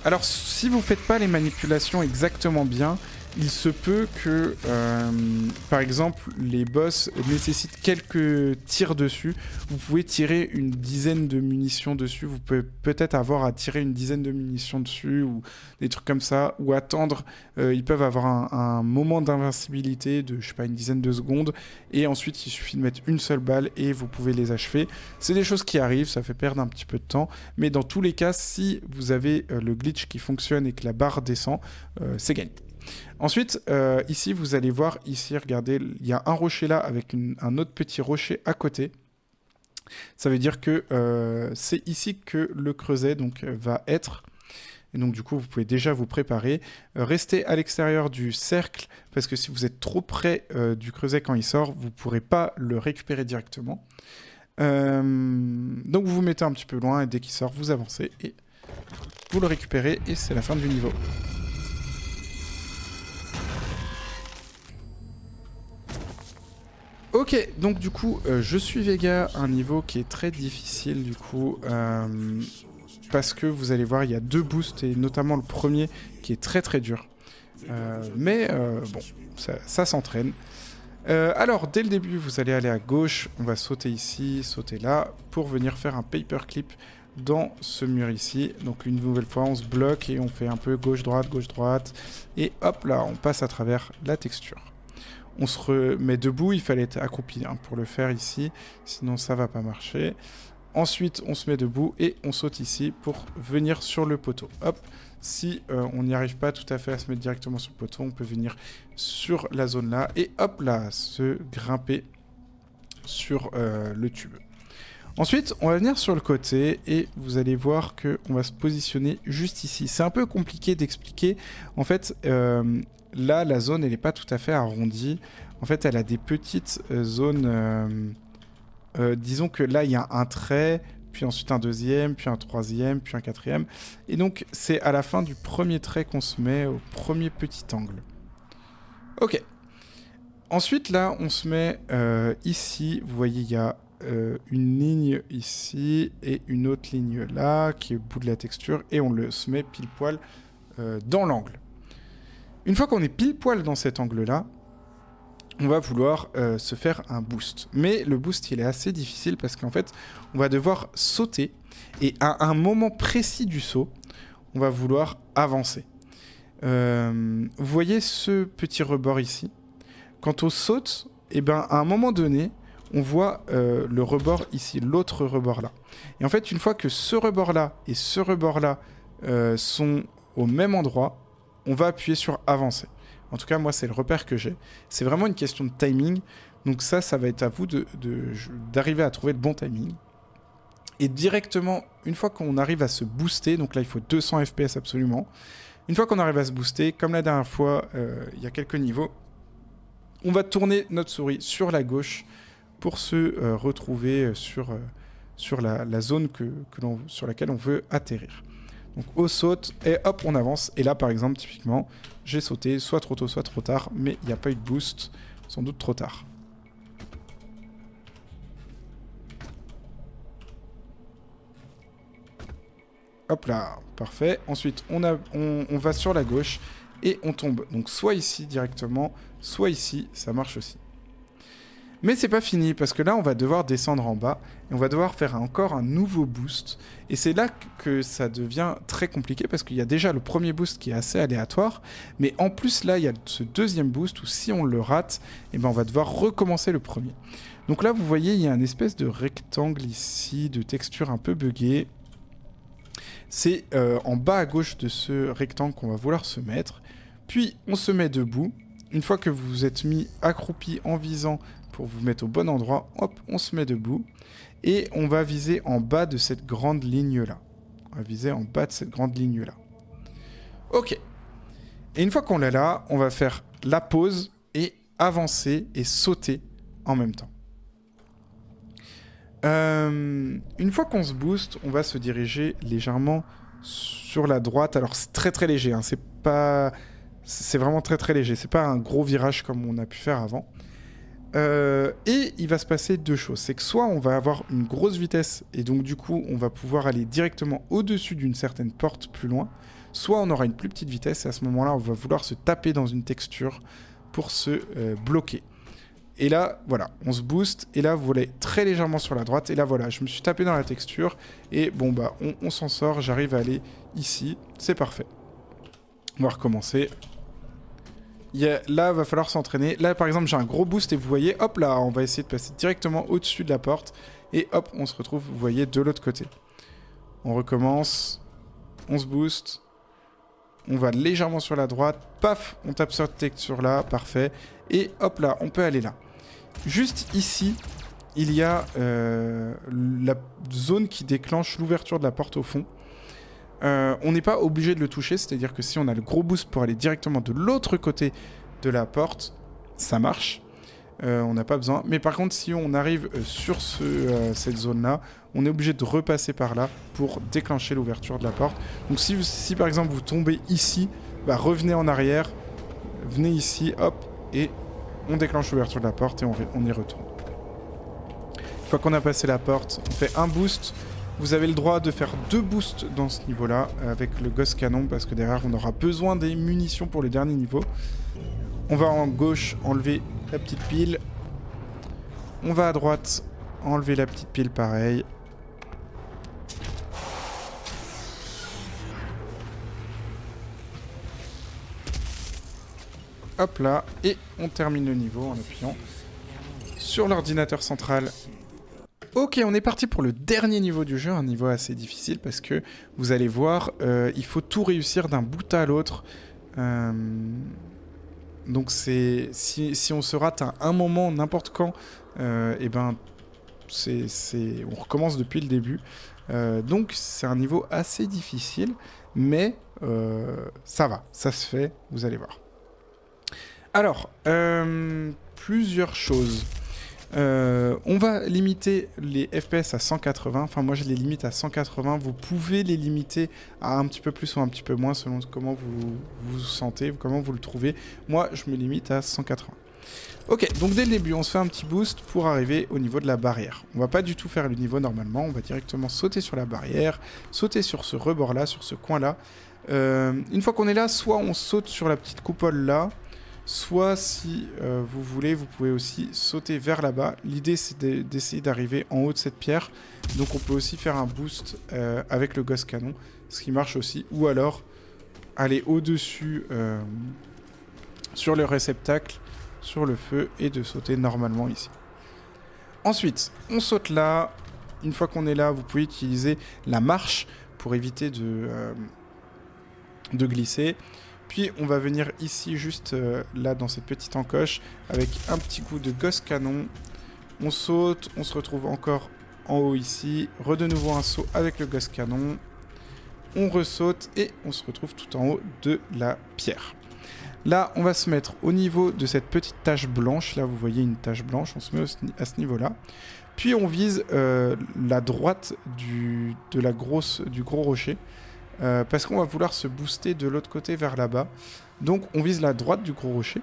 Alors si vous ne faites pas les manipulations exactement bien, il se peut que, par exemple, les boss nécessitent quelques tirs dessus. Vous pouvez tirer une dizaine de munitions dessus. Vous pouvez peut-être avoir à tirer une dizaine de munitions dessus ou des trucs comme ça. Ou attendre. Ils peuvent avoir un moment d'invincibilité de, je sais pas, une dizaine de secondes. Et ensuite, il suffit de mettre une seule balle et vous pouvez les achever. C'est des choses qui arrivent. Ça fait perdre un petit peu de temps. Mais dans tous les cas, si vous avez le glitch qui fonctionne et que la barre descend, c'est gagné. Ensuite, ici, vous allez voir, ici, regardez, il y a un rocher là avec un autre petit rocher à côté. Ça veut dire que c'est ici que le creuset donc, va être. Et donc, du coup, vous pouvez déjà vous préparer. Restez à l'extérieur du cercle, parce que si vous êtes trop près du creuset quand il sort, vous ne pourrez pas le récupérer directement. Donc, vous vous mettez un petit peu loin, et dès qu'il sort, vous avancez, et vous le récupérez, et c'est la fin du niveau. Ok, donc du coup, je suis Vega, un niveau qui est très difficile du coup, parce que vous allez voir, il y a 2 boosts, et notamment le premier qui est très très dur. Mais bon, ça s'entraîne. Alors, dès le début, vous allez aller à gauche, on va sauter ici, sauter là, pour venir faire un paperclip dans ce mur ici. Donc une nouvelle fois, on se bloque et on fait un peu gauche-droite, et hop là, on passe à travers la texture. On se remet debout, il fallait être accroupi pour le faire ici, sinon ça va pas marcher. Ensuite, on se met debout et on saute ici pour venir sur le poteau. Hop, si on n'y arrive pas tout à fait à se mettre directement sur le poteau, on peut venir sur la zone là et hop là, se grimper sur le tube. Ensuite, on va venir sur le côté et vous allez voir qu'on va se positionner juste ici. C'est un peu compliqué d'expliquer. En fait, là, la zone, elle n'est pas tout à fait arrondie. En fait, elle a des petites zones... disons que là, il y a un trait, puis ensuite un deuxième, puis un troisième, puis un quatrième. Et donc, c'est à la fin du premier trait qu'on se met au premier petit angle. Ok. Ensuite, là, on se met ici. Vous voyez, il y a une ligne ici et une autre ligne là, qui est au bout de la texture. Et on se met pile poil dans l'angle. Une fois qu'on est pile poil dans cet angle-là, on va vouloir se faire un boost. Mais le boost, il est assez difficile parce qu'en fait, on va devoir sauter. Et à un moment précis du saut, on va vouloir avancer. Vous voyez ce petit rebord ici? Quand on saute, eh ben, à un moment donné, on voit le rebord ici, l'autre rebord là. Et en fait, une fois que ce rebord-là et ce rebord-là sont au même endroit, on va appuyer sur avancer. En tout cas, moi, c'est le repère que j'ai. C'est vraiment une question de timing. Donc ça va être à vous d'arriver à trouver le bon timing. Et directement, une fois qu'on arrive à se booster, donc là il faut 200 FPS absolument, une fois qu'on arrive à se booster, comme la dernière fois, il y a quelques niveaux, on va tourner notre souris sur la gauche pour se retrouver sur la zone sur laquelle on veut atterrir. Donc on saute et hop, on avance. Et là, par exemple, typiquement, j'ai sauté soit trop tôt, soit trop tard, mais il n'y a pas eu de boost, sans doute trop tard. Hop là, parfait. Ensuite, on va sur la gauche et on tombe. Donc soit ici directement, soit ici, ça marche aussi. Mais c'est pas fini, parce que là, on va devoir descendre en bas, et on va devoir faire encore un nouveau boost. Et c'est là que ça devient très compliqué, parce qu'il y a déjà le premier boost qui est assez aléatoire, mais en plus, là, il y a ce deuxième boost, où si on le rate, eh ben, on va devoir recommencer le premier. Donc là, vous voyez, il y a une espèce de rectangle ici, de texture un peu buggée. C'est en bas à gauche de ce rectangle qu'on va vouloir se mettre. Puis, on se met debout. Une fois que vous vous êtes mis accroupi en visant pour vous mettre au bon endroit, hop, on se met debout. Et on va viser en bas de cette grande ligne-là. On va viser en bas de cette grande ligne-là. Ok. Et une fois qu'on est là, on va faire la pause et avancer et sauter en même temps. Une fois qu'on se booste, on va se diriger légèrement sur la droite. Alors c'est très très léger, hein. C'est vraiment très très léger. C'est pas un gros virage comme on a pu faire avant. Et il va se passer deux choses. C'est que soit on va avoir une grosse vitesse et donc du coup on va pouvoir aller directement au-dessus d'une certaine porte plus loin. Soit on aura une plus petite vitesse et à ce moment-là on va vouloir se taper dans une texture pour se bloquer. Et là, voilà, on se booste, et là, vous volez très légèrement sur la droite, et là, voilà, je me suis tapé dans la texture, et bon, bah, on s'en sort, j'arrive à aller ici, c'est parfait. On va recommencer. Là, il va falloir s'entraîner. Là, par exemple, j'ai un gros boost, et vous voyez, hop là, on va essayer de passer directement au-dessus de la porte, et hop, on se retrouve, vous voyez, de l'autre côté. On recommence, on se booste, on va légèrement sur la droite, paf, on tape cette texture-là, parfait, et hop là, on peut aller là. Juste ici, il y a la zone qui déclenche l'ouverture de la porte au fond. On n'est pas obligé de le toucher, c'est-à-dire que si on a le gros boost pour aller directement de l'autre côté de la porte, ça marche. On n'a pas besoin. Mais par contre, si on arrive sur cette zone-là, on est obligé de repasser par là pour déclencher l'ouverture de la porte. Donc si par exemple vous tombez ici, bah, revenez en arrière, venez ici, hop, et on déclenche l'ouverture de la porte et on y retourne. Une fois qu'on a passé la porte, on fait un boost. Vous avez le droit de faire 2 boosts dans ce niveau-là avec le Ghost Cannon parce que derrière on aura besoin des munitions pour le dernier niveau. On va en gauche enlever la petite pile. On va à droite enlever la petite pile pareil. Hop là, et on termine le niveau en appuyant sur l'ordinateur central. Ok, on est parti pour le dernier niveau du jeu, un niveau assez difficile parce que vous allez voir, il faut tout réussir d'un bout à l'autre. Donc si on se rate à un moment, n'importe quand, et ben on recommence depuis le début. Donc c'est un niveau assez difficile, mais ça va, ça se fait, vous allez voir. Alors, plusieurs choses. On va limiter les FPS à 180. Enfin, moi, je les limite à 180. Vous pouvez les limiter à un petit peu plus ou un petit peu moins selon comment vous vous sentez, comment vous le trouvez. Moi, je me limite à 180. Ok, donc dès le début, on se fait un petit boost pour arriver au niveau de la barrière. On va pas du tout faire le niveau normalement. On va directement sauter sur la barrière, sauter sur ce rebord-là, sur ce coin-là. Une fois qu'on est là, soit on saute sur la petite coupole là, soit si vous voulez, vous pouvez aussi sauter vers là-bas. L'idée c'est d'essayer d'arriver en haut de cette pierre. Donc on peut aussi faire un boost avec le Ghost Cannon, ce qui marche aussi. Ou alors aller au-dessus sur le réceptacle, sur le feu, et de sauter normalement ici. Ensuite, on saute là. Une fois qu'on est là, vous pouvez utiliser la marche pour éviter de glisser. Puis on va venir ici, juste là dans cette petite encoche, avec un petit coup de Ghost Cannon. On saute, on se retrouve encore en haut ici, de nouveau un saut avec le ghost canon, on ressaute et on se retrouve tout en haut de la pierre. Là, on va se mettre au niveau de cette petite tache blanche. Là, vous voyez une tache blanche. On se met à ce niveau-là. Puis, on vise la droite du gros rocher. Parce qu'on va vouloir se booster de l'autre côté vers là-bas. Donc, on vise la droite du gros rocher.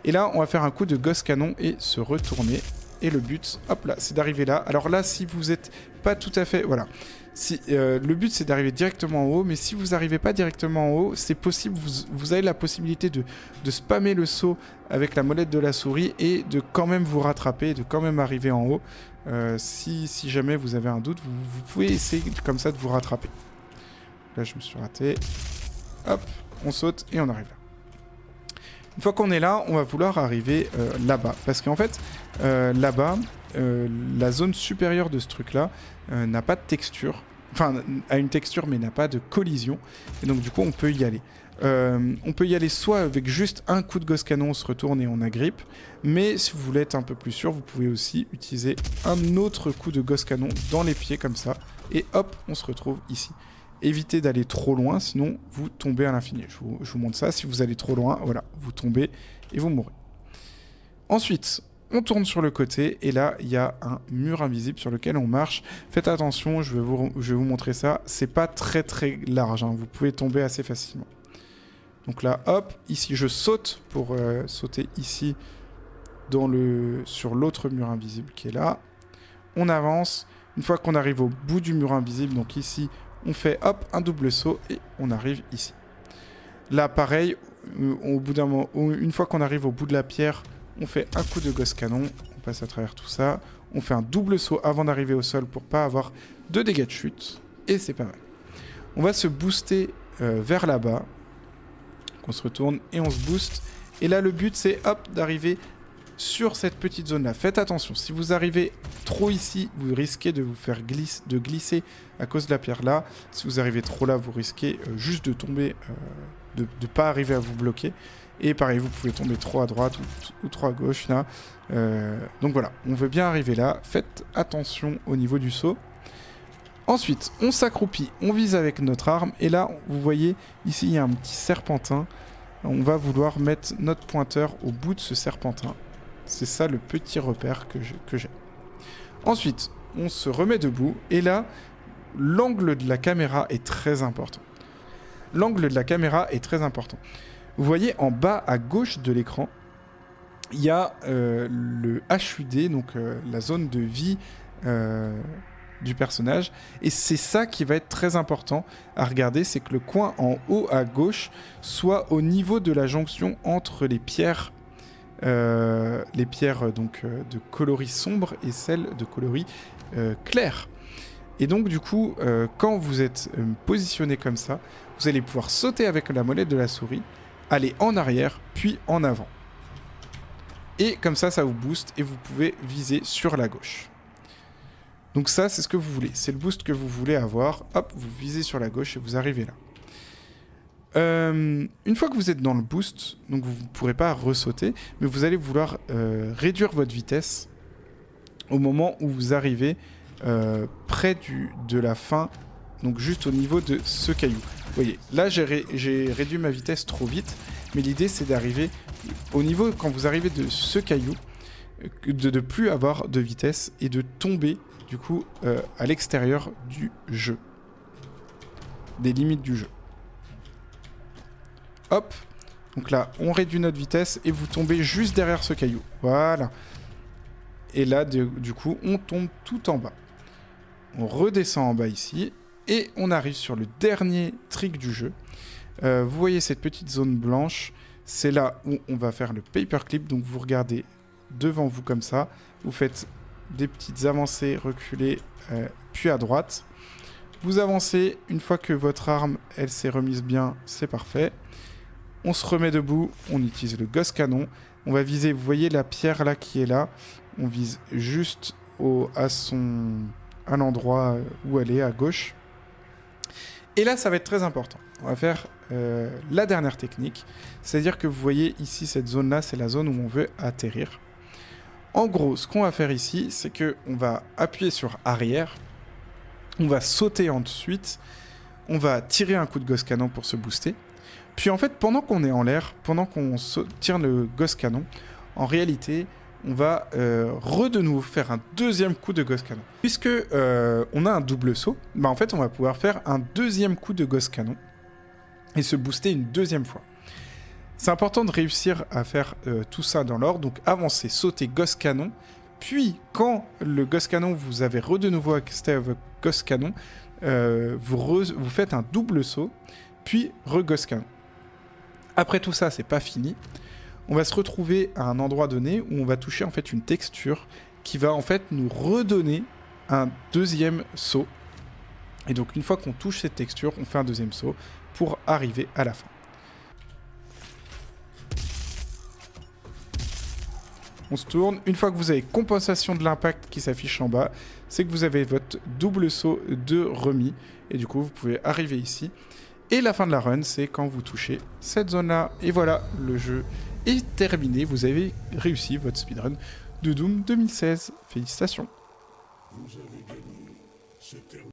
Et là, on va faire un coup de ghost canon et se retourner. Et le but, hop là, c'est d'arriver là. Alors là, si vous n'êtes pas tout à fait... Voilà. Le but, c'est d'arriver directement en haut, mais si vous n'arrivez pas directement en haut, c'est possible, vous avez la possibilité de spammer le saut avec la molette de la souris et de quand même vous rattraper, de quand même arriver en haut. Si jamais vous avez un doute, vous pouvez essayer comme ça de vous rattraper. Là, je me suis raté. Hop, on saute et on arrive là. Une fois qu'on est là, on va vouloir arriver là-bas. Parce qu'en fait, là-bas, la zone supérieure de ce truc-là n'a pas de texture. Enfin, a une texture, mais n'a pas de collision. Et donc, du coup, on peut y aller. On peut y aller soit avec juste un coup de ghost canon, on se retourne et on agrippe. Mais si vous voulez être un peu plus sûr, vous pouvez aussi utiliser un autre coup de ghost canon dans les pieds, comme ça. Et hop, on se retrouve ici. Évitez d'aller trop loin, sinon vous tombez à l'infini. Je vous montre ça. Si vous allez trop loin, voilà, vous tombez et vous mourrez. Ensuite, on tourne sur le côté et là, il y a un mur invisible sur lequel on marche. Faites attention, je vais vous montrer ça. C'est pas très très large, hein. Vous pouvez tomber assez facilement. Donc là, hop, ici je saute pour sauter ici sur l'autre mur invisible qui est là. On avance. Une fois qu'on arrive au bout du mur invisible, donc ici, on fait hop, un double saut et on arrive ici. Là, pareil, au bout d'un moment, une fois qu'on arrive au bout de la pierre, on fait un coup de ghost canon, on passe à travers tout ça, on fait un double saut avant d'arriver au sol pour pas avoir de dégâts de chute, et c'est pas mal. On va se booster vers là-bas, on se retourne et on se booste, et là le but c'est hop d'arriver sur cette petite zone là. Faites attention, si vous arrivez trop ici, vous risquez de vous faire glisser à cause de la pierre là. Si vous arrivez trop là, vous risquez juste de tomber, de ne pas arriver à vous bloquer. Et pareil, vous pouvez tomber trop à droite ou trop à gauche là. Donc voilà, on veut bien arriver là. Faites attention au niveau du saut. Ensuite, on s'accroupit, on vise avec notre arme. Et là, vous voyez, ici il y a un petit serpentin. On va vouloir mettre notre pointeur au bout de ce serpentin. C'est ça le petit repère que j'ai. Ensuite, on se remet debout. Et là, l'angle de la caméra est très important. L'angle de la caméra est très important. Vous voyez en bas à gauche de l'écran, il y a le HUD, donc la zone de vie du personnage. Et c'est ça qui va être très important à regarder, c'est que le coin en haut à gauche soit au niveau de la jonction entre les pierres donc, de coloris sombre et celles de coloris clair. Et donc du coup, quand vous êtes positionné comme ça, vous allez pouvoir sauter avec la molette de la souris, aller en arrière, puis en avant. Et comme ça, ça vous booste et vous pouvez viser sur la gauche. Donc ça, c'est ce que vous voulez. C'est le boost que vous voulez avoir. Hop, vous visez sur la gauche et vous arrivez là. Une fois que vous êtes dans le boost, donc vous ne pourrez pas ressauter, mais vous allez vouloir réduire votre vitesse au moment où vous arrivez près de la fin, donc juste au niveau de ce caillou. Vous voyez, là j'ai réduit ma vitesse trop vite, mais l'idée c'est d'arriver au niveau, quand vous arrivez de ce caillou, de ne plus avoir de vitesse et de tomber du coup à l'extérieur du jeu, des limites du jeu. Hop, donc là on réduit notre vitesse et vous tombez juste derrière ce caillou, voilà. Et là du coup on tombe tout en bas. On redescend en bas ici et on arrive sur le dernier trick du jeu. Vous voyez cette petite zone blanche, c'est là où on va faire le paperclip. Donc vous regardez devant vous comme ça, vous faites des petites avancées, reculées, puis à droite. Vous avancez, une fois que votre arme elle s'est remise bien, c'est parfait. On se remet debout, on utilise le ghost canon. On va viser, vous voyez la pierre là qui est là, on vise juste à l'endroit où elle est, à gauche. Et là, ça va être très important. On va faire la dernière technique. C'est-à-dire que vous voyez ici, cette zone-là, c'est la zone où on veut atterrir. En gros, ce qu'on va faire ici, c'est que on va appuyer sur arrière, on va sauter ensuite, on va tirer un coup de Ghost Cannon pour se booster. Puis en fait, pendant qu'on est en l'air, pendant qu'on tire le Ghost Cannon, en réalité, on va de nouveau faire un deuxième coup de Ghost Cannon. Puisque on a un double saut, bah en fait, on va pouvoir faire un deuxième coup de Ghost Cannon et se booster une deuxième fois. C'est important de réussir à faire tout ça dans l'ordre. Donc avancer, sauter, Ghost Cannon. Puis quand le Ghost Cannon, vous avez de nouveau accès à votre Ghost Cannon, vous faites un double saut, puis Ghost Cannon. Après tout ça, c'est pas fini. On va se retrouver à un endroit donné où on va toucher en fait une texture qui va en fait nous redonner un deuxième saut. Et donc une fois qu'on touche cette texture, on fait un deuxième saut pour arriver à la fin. On se tourne. Une fois que vous avez compensation de l'impact qui s'affiche en bas, c'est que vous avez votre double saut de remis. Et du coup, vous pouvez arriver ici. Et la fin de la run, c'est quand vous touchez cette zone-là. Et voilà, le jeu est terminé. Vous avez réussi votre speedrun de Doom 2016. Félicitations.